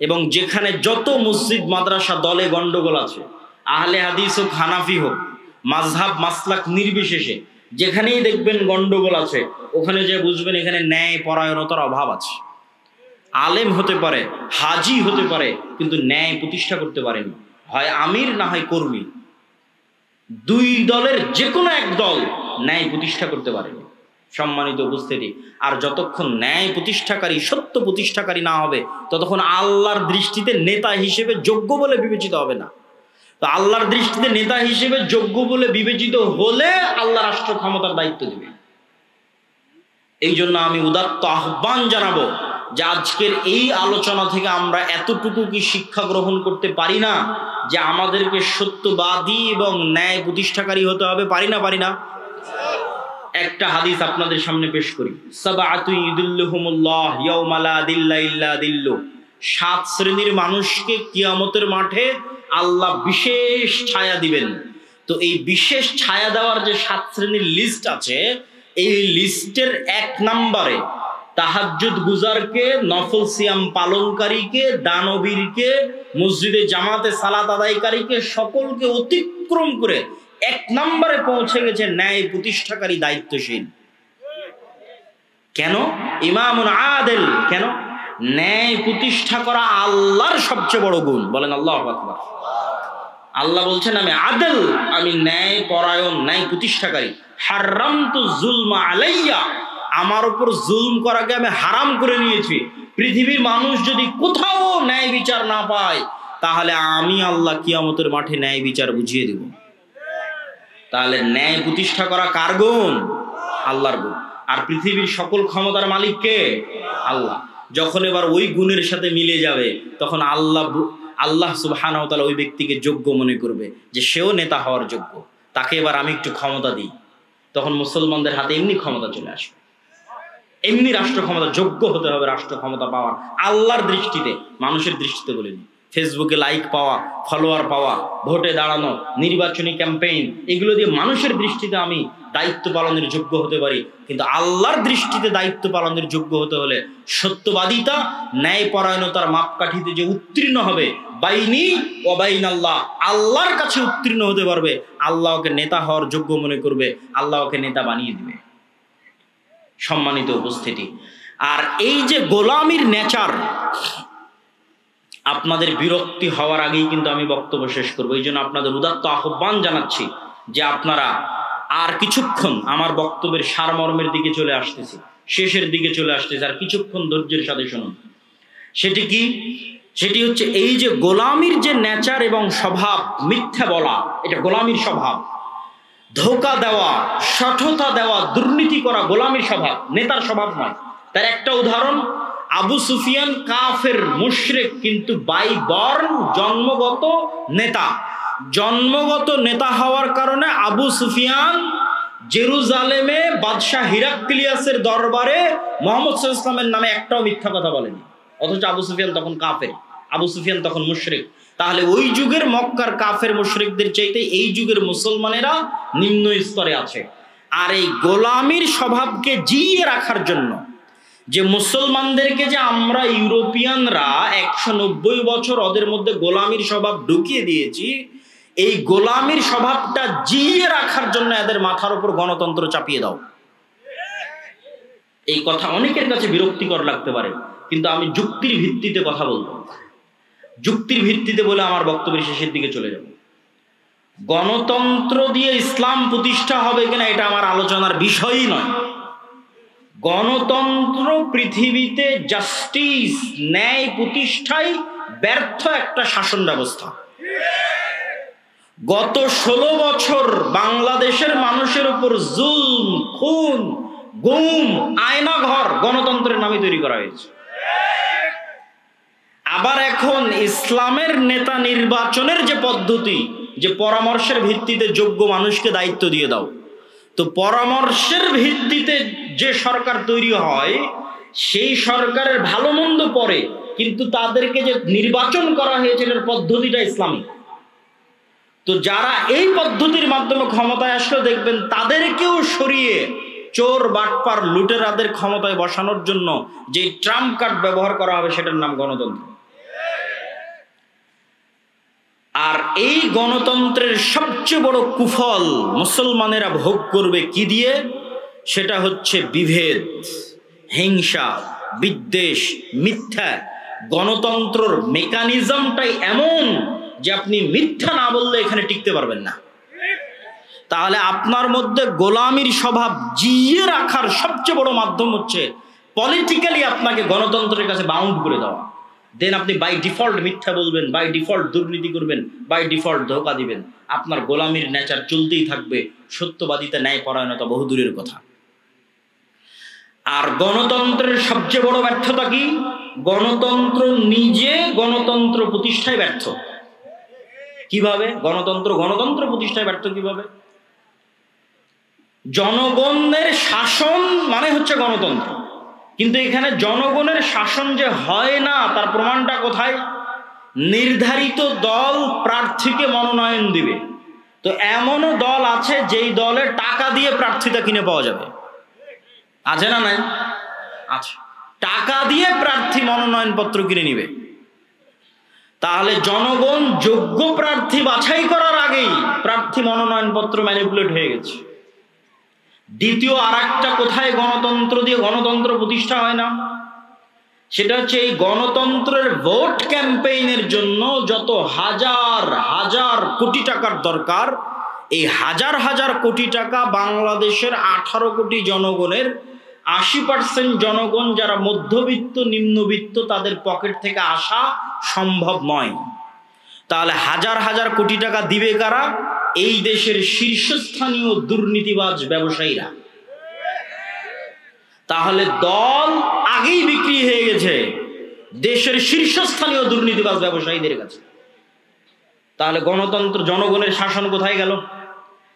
এবং যেখানে যত মসজিদ মাদ্রাসা দলে গন্ডগোল আছে, আহলে হাদিস হোক হানাফি হোক, মাযহাব মাসলাক নির্বিশেষে যেখানেই দেখবেন গন্ডগোল আছে, ওখানে যে বুঝবেন এখানে ন্যায় পরায়ণতার অভাব আছে। আলেম হতে পারে, হাজি হতে পারে, কিন্তু ন্যায় প্রতিষ্ঠা করতে পারেনি। হয় আমির না হয় কর্মী, দুই দলের যে কোনো এক দল ন্যায় প্রতিষ্ঠা করতে পারেনি। সম্মানিত উপস্থিতি, আর যতক্ষণ ন্যায় প্রতিষ্ঠাকারী, সত্য প্রতিষ্ঠাকারী না হবে, ততক্ষণ আল্লাহর দৃষ্টিতে নেতা হিসেবে যোগ্য বলে বিবেচিত হবে না। তো আল্লাহর দৃষ্টিতে নেতা হিসেবে যোগ্য বলে বিবেচিত হলে আল্লাহ রাষ্ট্র ক্ষমতার দায়িত্ব দেবে। এই জন্য আমি উদাত্ত আহ্বান জানাবো যে আজকের এই আলোচনা থেকে আমরা এতটুকু কি শিক্ষা গ্রহণ করতে পারি না যে আমাদেরকে সত্যবাদী এবং ন্যায় প্রতিষ্ঠাকারী হতে হবে? পারি না? একটা হাদিস আপনাদের সামনে পেশ করি। সাবআতু ইযিল্লুহুমুল্লাহ ইয়াওমা লা দিল্লা ইল্লা দিল্লু। 7 শ্রেণীর মানুষকে কিয়ামতের মাঠে আল্লাহ বিশেষ ছায়া দিবেন। তো এই বিশেষ ছায়া দেওয়ার যে 7 শ্রেণীর লিস্ট আছে, এই লিস্টের 1 নম্বরে তাহাজ্জুদ গুজারকে, নফল সিয়াম পালনকারীকে, দানবীরকে, মসজিদে জামাতে সালাত আদায়কারীকে, সকলকে অতিক্রম করে 1 নম্বরে পৌঁছে গেছে ন্যায় প্রতিষ্ঠাকারী, দায়িত্বশীল। কেন? ইমামুন আদিল। কেন? ন্যায় প্রতিষ্ঠা করা আল্লাহর সবচেয়ে বড় গুণ। বলেন আল্লাহু আকবার। আল্লাহ বলছেন আমি আদিল, আমি ন্যায় পরায়ণ, ন্যায় প্রতিষ্ঠাকারী। হারামতু যুলমা আলাইয়া, আমার উপর জুলম করাকে আমি হারাম করে নিয়েছি। পৃথিবীর মানুষ যদি কোথাও ন্যায় বিচার না পায়, তাহলে আমি আল্লাহ কিয়ামতের মাঠে ন্যায় বিচার বুঝিয়ে দেব। তাহলে ন্যায় প্রতিষ্ঠা করা কার গুণ? আল্লাহর গুণ। আর পৃথিবীর সকল ক্ষমতার মালিক কে? আল্লাহ। যখন এবার ওই গুণের সাথে মিলে যাবে, তখন আল্লাহ সুবহানাহু ওয়া তাআলা ওই ব্যক্তিকে যোগ্য মনে করবে যে সেও নেতা হওয়ার যোগ্য, তাকে এবার আমি একটু ক্ষমতা দিই। তখন মুসলমানদের হাতে এমনি ক্ষমতা চলে আসবে, এমনি রাষ্ট্র ক্ষমতা। যোগ্য হতে হবে রাষ্ট্র ক্ষমতা পাওয়ার আল্লাহর দৃষ্টিতে, মানুষের দৃষ্টিতে বলিনি। ফেসবুকে লাইক পাওয়া, ফলোয়ার পাওয়া, ভোটে দাঁড়ানো, নির্বাচনী ক্যাম্পেইন, এগুলো দিয়ে মানুষের দৃষ্টিতে আমি দায়িত্ব পালনের যোগ্য হতে পারি। কিন্তু আল্লাহর দৃষ্টিতে দায়িত্ব পালনের যোগ্য হতে হলে সত্যবাদিতা, ন্যায় পরায়ণতার মাপকাঠিতে যে উত্তীর্ণ হবে, বাইনি ওয়া বাইন আল্লাহ, আল্লাহর কাছে উত্তীর্ণ হতে পারবে, আল্লাহ ওকে নেতা হওয়ার যোগ্য মনে করবে, আল্লাহ ওকে নেতা বানিয়ে দিবে। সম্মানিত উপস্থিতি, আর এই যে গোলামির নেচার, আপনাদের বিরক্তি হওয়ার আগেই কিন্তু আমি বক্তব্য শেষ করবো। এই জন্য আপনাদের উদাত্ত আহ্বান জানাচ্ছি যে আপনারা আর কিছুক্ষণ, আমার বক্তব্যের সারমর্মের দিকে চলে আসতেছি, শেষের দিকে চলে আসতেছি, আর কিছুক্ষণ ধৈর্যের সাথে শুনুন। সেটি কি? সেটি হচ্ছে এই যে গোলামির যে নেচার এবং স্বভাব, মিথ্যা বলা, এটা গোলামির স্বভাব। ধোঁকা দেওয়া, সঠতা দেওয়া, দুর্নীতি করা গোলামির স্বভাব, নেতার স্বভাব নয়। তার একটা উদাহরণ, আবু সুফিয়ান কাফের মুশরিক, কিন্তু বাই বর্ন জন্মগত নেতা। জন্মগত নেতা হওয়ার কারণে আবু সুফিয়ান জেরুজালেমে বাদশাহ হিরাক্লিয়াসের দরবারে মুহাম্মদ সাল্লাল্লাহু আলাইহি ওয়াসাল্লামের নামে একটাও মিথ্যা কথা বলেনি। অথচ আবু সুফিয়ান তখন কাফের, আবু সুফিয়ান তখন মুশরিক। তাহলে ওই যুগের মক্কার কাফের মুশরিকদের চাইতে এই যুগের মুসলমানেরা নিম্ন স্তরে আছে। আর এই গোলামির স্বভাবকে জিইয়ে রাখার জন্য, যে মুসলমানদেরকে যে আমরা ইউরোপিয়ানরা 190 বছর ওদের মধ্যে গোলামির স্বভাব ঢুকিয়ে দিয়েছি, এই গোলামির স্বভাবটা জিইয়ে রাখার জন্য এদের মাথার উপর গণতন্ত্র চাপিয়ে দাও। এই কথা অনেকের কাছে বিরক্তিকর লাগতে পারে, কিন্তু আমি যুক্তির ভিত্তিতে কথা বলবো। যুক্তির ভিত্তিতে বলে আমার বক্তব্যের শেষের দিকে চলে যাব। গণতন্ত্র দিয়ে ইসলাম প্রতিষ্ঠা হবে কিনা এটা আমার আলোচনার বিষয়ই নয়। গণতন্ত্র পৃথিবীতে জাস্টিস, ন্যায় প্রতিষ্ঠায় ব্যর্থ একটা শাসন ব্যবস্থা। গত 16 বছর বাংলাদেশের মানুষের উপর জুলম, খুন, গুম, আয়নাঘর গণতন্ত্রের নামে তৈরি করা হয়েছে। আবার এখন ইসলামের নেতা নির্বাচনের যে পদ্ধতি, যে পরামর্শের ভিত্তিতে যোগ্য মানুষকে দায়িত্ব দিয়ে দাও, তো পরামর্শের ভিত্তিতে যে সরকার তৈরি হয় সেই সরকারের ভালো মন্দ পরে, কিন্তু তাদেরকে যে নির্বাচন করা হয়েছে এটার পদ্ধতিটা ইসলামিক। তো যারা এই পদ্ধতির মাধ্যমে ক্ষমতায় আসলে দেখবেন তাদেরকেও সরিয়ে চোর বাটপার লুটেরাদের ক্ষমতায় বসানোর জন্য যে ট্রাম্প কার্ড ব্যবহার করা হবে সেটার নাম গণতন্ত্র। আর এই গণতন্ত্রের সবচেয়ে বড় কুফল মুসলমানেরা ভোগ করবে কি দিয়ে? সেটা হচ্ছে বিভেদ, হিংসা, বিদ্বেষ, মিথ্যা। গণতন্ত্রের মেকানিজমটাই এমন যে আপনি মিথ্যা না বললে এখানে টিকতে পারবেন না। তাহলে আপনার মধ্যে গোলামির স্বভাব জিইয়ে রাখার সবচেয়ে বড় মাধ্যম হচ্ছে পলিটিক্যালি আপনাকে গণতন্ত্রের কাছে বাউন্ড করে দেওয়া। দেন আপনি বাই ডিফল্ট মিথ্যা বলবেন, বাই ডিফল্ট দুর্নীতি করবেন, বাই ডিফল্ট ধোঁকা দিবেন। আপনার গোলামির নেচার চলতেই থাকবে, সত্যবাদিতা, ন্যায়পরায়ণতা বহুদূরের কথা। আর গণতন্ত্রের সবচেয়ে বড় ব্যর্থতা কি? গণতন্ত্র নিজে গণতন্ত্র প্রতিষ্ঠায় ব্যর্থ। কিভাবে গণতন্ত্র প্রতিষ্ঠায় ব্যর্থ কিভাবে? জনগণের শাসন মানে হচ্ছে গণতন্ত্র, কিন্তু এখানে জনগণের শাসন যে হয় না তার প্রমাণটা কোথায়? নির্ধারিত দল প্রার্থীকে মনোনয়ন দিবে, তো এমনও দল আছে যেই দলের টাকা দিয়ে প্রার্থীতা কিনে পাওয়া যাবে, আছে না নাই? আছে। টাকা দিয়ে প্রার্থী মনোনয়ন পত্র কিনে নিবে। তাহলে জনগণ যোগ্য প্রার্থী বাছাই করার আগেই প্রার্থী মনোনয়ন পত্র ম্যানিপুলেট হয়ে গেছে। দ্বিতীয় আর একটা কোথায় গণতন্ত্র দিয়ে গণতন্ত্র প্রতিষ্ঠা হয় না, সেটা হচ্ছে এই গণতন্ত্রের ভোট ক্যাম্পেইনের জন্য যত হাজার হাজার কোটি টাকার দরকার, এই হাজার হাজার কোটি টাকা বাংলাদেশের 18 কোটি জনগণের 80% জনগণ যারা মধ্যবিত্ত নিম্নবিত্ত তাদের পকেট থেকে আসা সম্ভব নয়। তাহলে হাজার হাজার কোটি টাকা দিবে কারা? এই দেশের শীর্ষস্থানীয় দুর্নীতিবাজ ব্যবসায়ীরা। তাহলে দল আগেই বিক্রি হয়ে গেছে দেশের শীর্ষস্থানীয় দুর্নীতিবাজ ব্যবসায়ীদের কাছে। তাহলে গণতন্ত্র, জনগণের শাসন কোথায় গেল?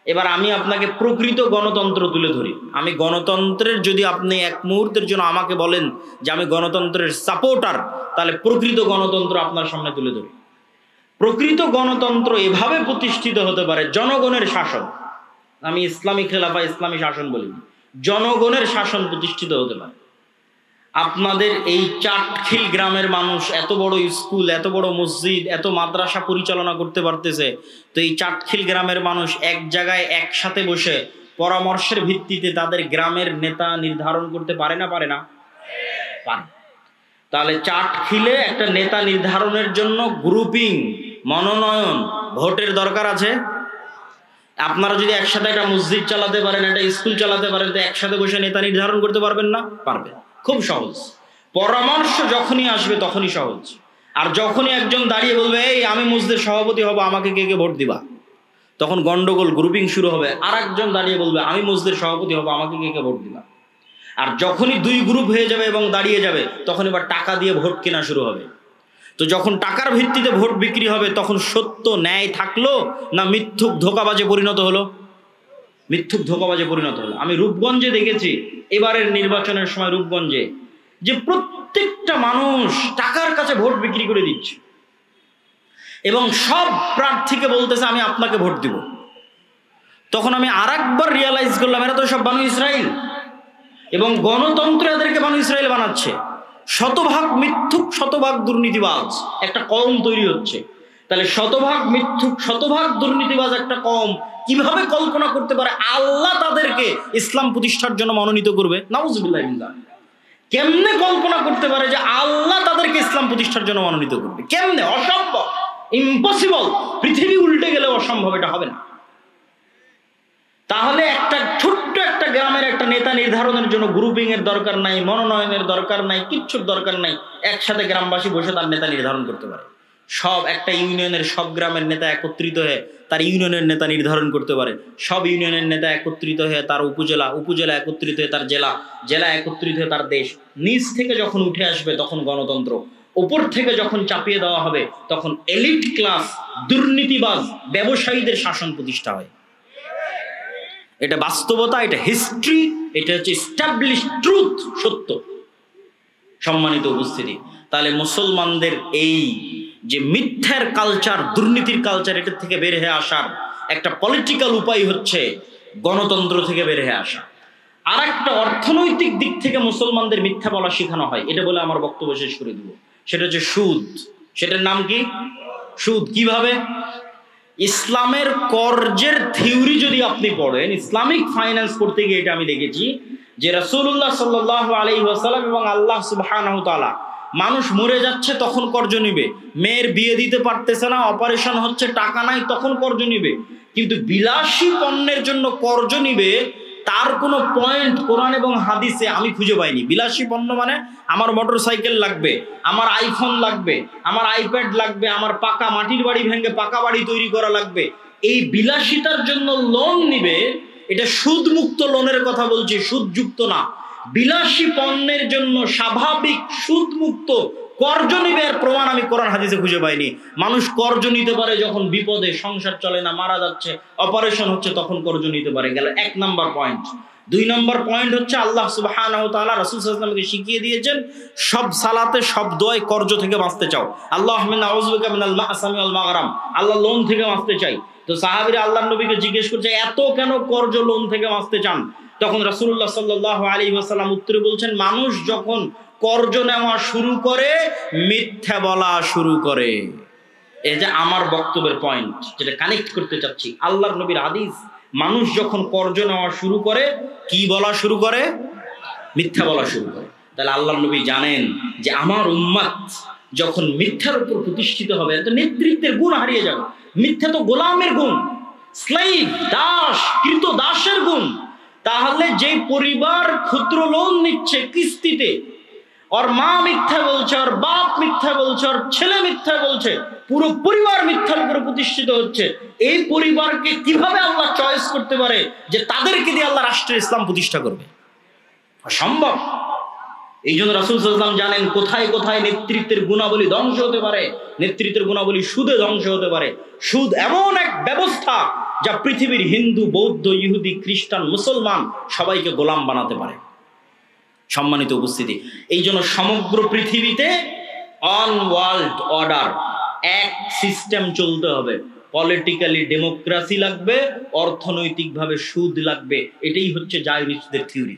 এবার আমি আপনাকে প্রকৃত গণতন্ত্র তুলে ধরি। আমি গণতন্ত্রের, যদি আপনি এক মুহূর্তের জন্য আমাকে বলেন যে আমি গণতন্ত্রের সাপোর্টার, তাহলে প্রকৃত গণতন্ত্র আপনার সামনে তুলে ধরি। প্রকৃত গণতন্ত্র এভাবে প্রতিষ্ঠিত হতে পারে, জনগণের শাসন। আমি ইসলামী খেলাফা, ইসলামী শাসন বলি, জনগণের শাসন প্রতিষ্ঠিত হতে পারে। আপনাদের এই চাটখিল গ্রামের মানুষ এত বড় স্কুল, এত বড় মসজিদ, এত মাদ্রাসা পরিচালনা করতে পারতেছে, তো এই চাটখিল গ্রামের মানুষ এক জায়গায় একসাথে বসে পরামর্শের ভিত্তিতে তাদের গ্রামের নেতা নির্ধারণ করতে পারে না? পারে না? পারে। তাহলে চাটখিলে একটা নেতা নির্ধারণের জন্য গ্রুপিং, মনোনয়ন, ভোটের দরকার আছে। আপনারা যদি একসাথে একটা মসজিদ চালাতে পারেন, একটা স্কুল চালাতে পারেন, তো একসাথে বসে নেতা নির্ধারণ করতে পারবেন না? পারবেন। খুব সহজ। পরামর্শ যখনই আসবে তখনই সহজ। আর যখনই একজন দাঁড়িয়ে বলবে এই আমি মসজিদের সভাপতি হব, আমাকে কে কে ভোট দিবা, তখন গন্ডগোল, গ্রুপিং শুরু হবে। আর একজন দাঁড়িয়ে বলবে আমি মসজিদের সভাপতি হব, আমাকে কে কে ভোট দিবা। আর যখনই দুই গ্রুপ হয়ে যাবে এবং দাঁড়িয়ে যাবে, তখন এবার টাকা দিয়ে ভোট কেনা শুরু হবে। তো যখন টাকার ভিত্তিতে ভোট বিক্রি হবে, তখন সত্য ন্যায় থাকলো না মিথ্যুক ধোঁকাবাজে পরিণত হলো? মিথ্যুক ধোঁকাবাজে পরিণত হলো। আমি রূপগঞ্জে দেখেছি এবারের নির্বাচনের সময়, রূপগঞ্জে যে প্রত্যেকটা মানুষ টাকার কাছে ভোট বিক্রি করে দিচ্ছে এবং সব প্রার্থীকে বলতেছে আমি আপনাকে ভোট দিব। তখন আমি আরেকবার রিয়ালাইজ করলাম এরা তো সব বানু ইসরাইল, এবং গণতন্ত্র এদেরকে বানু ইসরাইল বানাচ্ছে। শতভাগ মিথ্যুক, শতভাগ দুর্নীতিবাজ একটা কওম তৈরি হচ্ছে। তাহলে শতভাগ মিথ্যুক, শতভাগ দুর্নীতিবাজ একটা কওম কিভাবে কল্পনা করতে পারে আল্লাহ তাদেরকে ইসলাম প্রতিষ্ঠার জন্য মনোনীত করবে? নাউজুবিল্লাহ। কেমনে কল্পনা করতে পারে যে আল্লাহ তাদেরকে ইসলাম প্রতিষ্ঠার জন্য মনোনীত করবে? কেমনে? অসম্ভব, ইম্পসিবল। পৃথিবী উল্টে গেলে অসম্ভব, এটা হবে না। তাহলে একটা ছোট্ট একটা গ্রামের একটা নেতা নির্ধারণের জন্য গ্রুপিং এর দরকার নাই, মনোনয়নের দরকার নাই, কিচ্ছুর দরকার নাই। একসাথে গ্রামবাসী বসে তার নেতা নির্ধারণ করতে পারে। সব একটা ইউনিয়নের সব গ্রামের নেতা একত্রিত হয়ে তার ইউনিয়নের নেতা নির্ধারণ করতে পারে। সব ইউনিয়নের নেতা একত্রিত হয়ে তার উপজেলা, উপজেলা একত্রিত হয়ে তার জেলা, জেলা একত্রিত হয়ে তার দেশ। নিচ থেকে যখন উঠে আসবে তখন গণতন্ত্র। উপর থেকে যখন চাপিয়ে দেওয়া হবে তখন এলিট ক্লাস, দুর্নীতিবাজ ব্যবসায়ীদের শাসন প্রতিষ্ঠা হয়। এটা বাস্তবতা, এটা হিস্ট্রি, এটা হচ্ছে এস্টাবলিশ ট্রুথ, সত্য। সম্মানিত উপস্থিতি, তাহলে মুসলমানদের এই যে মিথ্যার কালচার, দুর্নীতির কালচার, এটার থেকে বের হয়ে আসার একটা পলিটিক্যাল উপায় হচ্ছে গণতন্ত্র থেকে বের হয়ে আসা। আর একটা অর্থনৈতিক দিক থেকে মুসলমানদের মিথ্যা বলা শেখানো হয়, এটা বলে আমার বক্তব্য শেষ করে দিব। সেটা হচ্ছে সুদ। সেটার নাম কি? সুদ। কিভাবে? ইসলামের কর্জের থিওরি যদি আপনি পড়েন, ইসলামিক ফাইন্যান্স পড়তে গিয়ে এটা আমি দেখেছি যে রাসূলুল্লাহ সাল্লাল্লাহু আলাইহি ওয়াসাল্লাম এবং আল্লাহ সুবহানাহু তাআলা, মানুষ মরে যাচ্ছে তখন কর্জ নিবে, মেয়ের বিয়ে দিতে পারতেছে না, অপারেশন হচ্ছে, টাকা নাই, তখন কর্জ নিবে। কিন্তু বিলাসী পণ্যের জন্য কর্জ নিবে, তার কোনো পয়েন্ট কোরআন এবং হাদিসে আমি খুঁজে পাইনি। বিলাসী পণ্য মানে আমার মোটরসাইকেল লাগবে, আমার আইফোন লাগবে, আমার আইপ্যাড লাগবে, আমার পাকা মাটির বাড়ি ভেঙে পাকা বাড়ি তৈরি করা লাগবে, এই বিলাসিতার জন্য লোন নিবে। এটা সুদমুক্ত লোনের কথা বলছি, সুদযুক্ত না। বিলাসী পণ্যের জন্য স্বাভাবিক সুদমুক্ত কর্জ নিবে এর প্রমাণ আমি কোরআন হাদিসে খুঁজে পাইনি। মানুষ কর্জ নিতে পারে যখন বিপদে, সংসার চলে না, মারা যাচ্ছে, অপারেশন হচ্ছে, তখন কর্জ নিতে পারে। গেল 1 নম্বর পয়েন্ট। 2 নম্বর পয়েন্ট হচ্ছে আল্লাহ সুবহানাহু ওয়া তাআলা রাসূল সাল্লাল্লাহু আলাইহি ওয়াসাল্লামকে শিখিয়ে দিয়েছেন সব সালাতে, সব দোয়ায় কর্জ থেকে বাঁচতে চাও। আল্লাহুম্মা আউযু বিকা মিনাল মা'সামি ওয়াল মাগরাম, আল্লাহ লোন থেকে বাঁচতে চাই। তো সাহাবীরা আল্লাহর নবীকে জিজ্ঞেস করছে, এত কেন কর্জ, লোন থেকে বাঁচতে চান? তখন রাসূলুল্লাহ সাল্লাল্লাহু আলাইহি ওয়াসাল্লাম উত্তরে বলছেন, মানুষ যখন কর্জ নেওয়া শুরু করে, মিথ্যা বলা শুরু করে। এই যে আমার বক্তব্যের পয়েন্ট, যেটা কানেক্ট করতে চাচ্ছি, আল্লাহর নবীর হাদিস। মানুষ যখন কর্জ নেওয়া শুরু করে, কি বলা শুরু করে? মিথ্যা বলা শুরু করে। তাহলে আল্লাহর নবী জানেন যে আমার উম্মত যখন মিথ্যার উপর প্রতিষ্ঠিত হবে, তো নেতৃত্বের গুণ হারিয়ে যাবে। মিথ্যা তো গোলামের গুণ, স্লেভ, দাস, কৃত দাসের গুণ। তাহলে যে পরিবার ক্ষুদ্র লোন নিচ্ছে কিস্তিতে, ওর মা মিথ্যা বলছে, ওর বাপ মিথ্যা বলছে, ওর ছেলে মিথ্যা বলছে, পুরো পরিবার মিথ্যার উপরে প্রতিষ্ঠিত হচ্ছে, এই পরিবারকে কিভাবে আল্লাহ চয়েস করতে পারে যে তাদেরকে দিয়ে আল্লাহ রাষ্ট্রের ইসলাম প্রতিষ্ঠা করবে? অসম্ভব। এই জন্য রাসূল সাল্লাল্লাহু আলাইহি ওয়াসাল্লাম জানেন কোথায় কোথায় নেতৃত্বের গুণাবলী ধ্বংস হতে পারে। নেতৃত্বের গুণাবলী সুদে ধ্বংস হতে পারে। সুদ এমন এক ব্যবস্থা যা পৃথিবীর হিন্দু, বৌদ্ধ, ইহুদি, খ্রিস্টান, মুসলমান সবাইকে গোলাম বানাতে পারে। সম্মানিত উপস্থিতি, এই জন্য সমগ্র পৃথিবীতে অন ওয়ার্ল্ড অর্ডার, এক সিস্টেম চলতে হবে। পলিটিক্যালি ডেমোক্রেসি লাগবে, অর্থনৈতিকভাবে সুদ লাগবে। এটাই হচ্ছে জায়রিস্টদের থিওরি।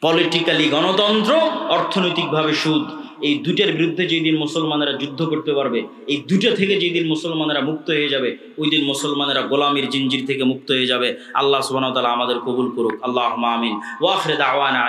পলিটিক্যালি গণতন্ত্র, অর্থনৈতিকভাবে সুদ। এই দুটের বিরুদ্ধে যেদিন মুসলমানেরা যুদ্ধ করতে পারবে, এই দুটো থেকে যেদিন মুসলমানেরা মুক্ত হয়ে যাবে, ওই দিন মুসলমানেরা গোলামির জিঞ্জির থেকে মুক্ত হয়ে যাবে। আল্লাহ সুবহানাহু ওয়া তাআলা আমাদের কবুল করুক। আল্লাহুম্মা আমিন। ওয়া আখিরু দাওয়ানা।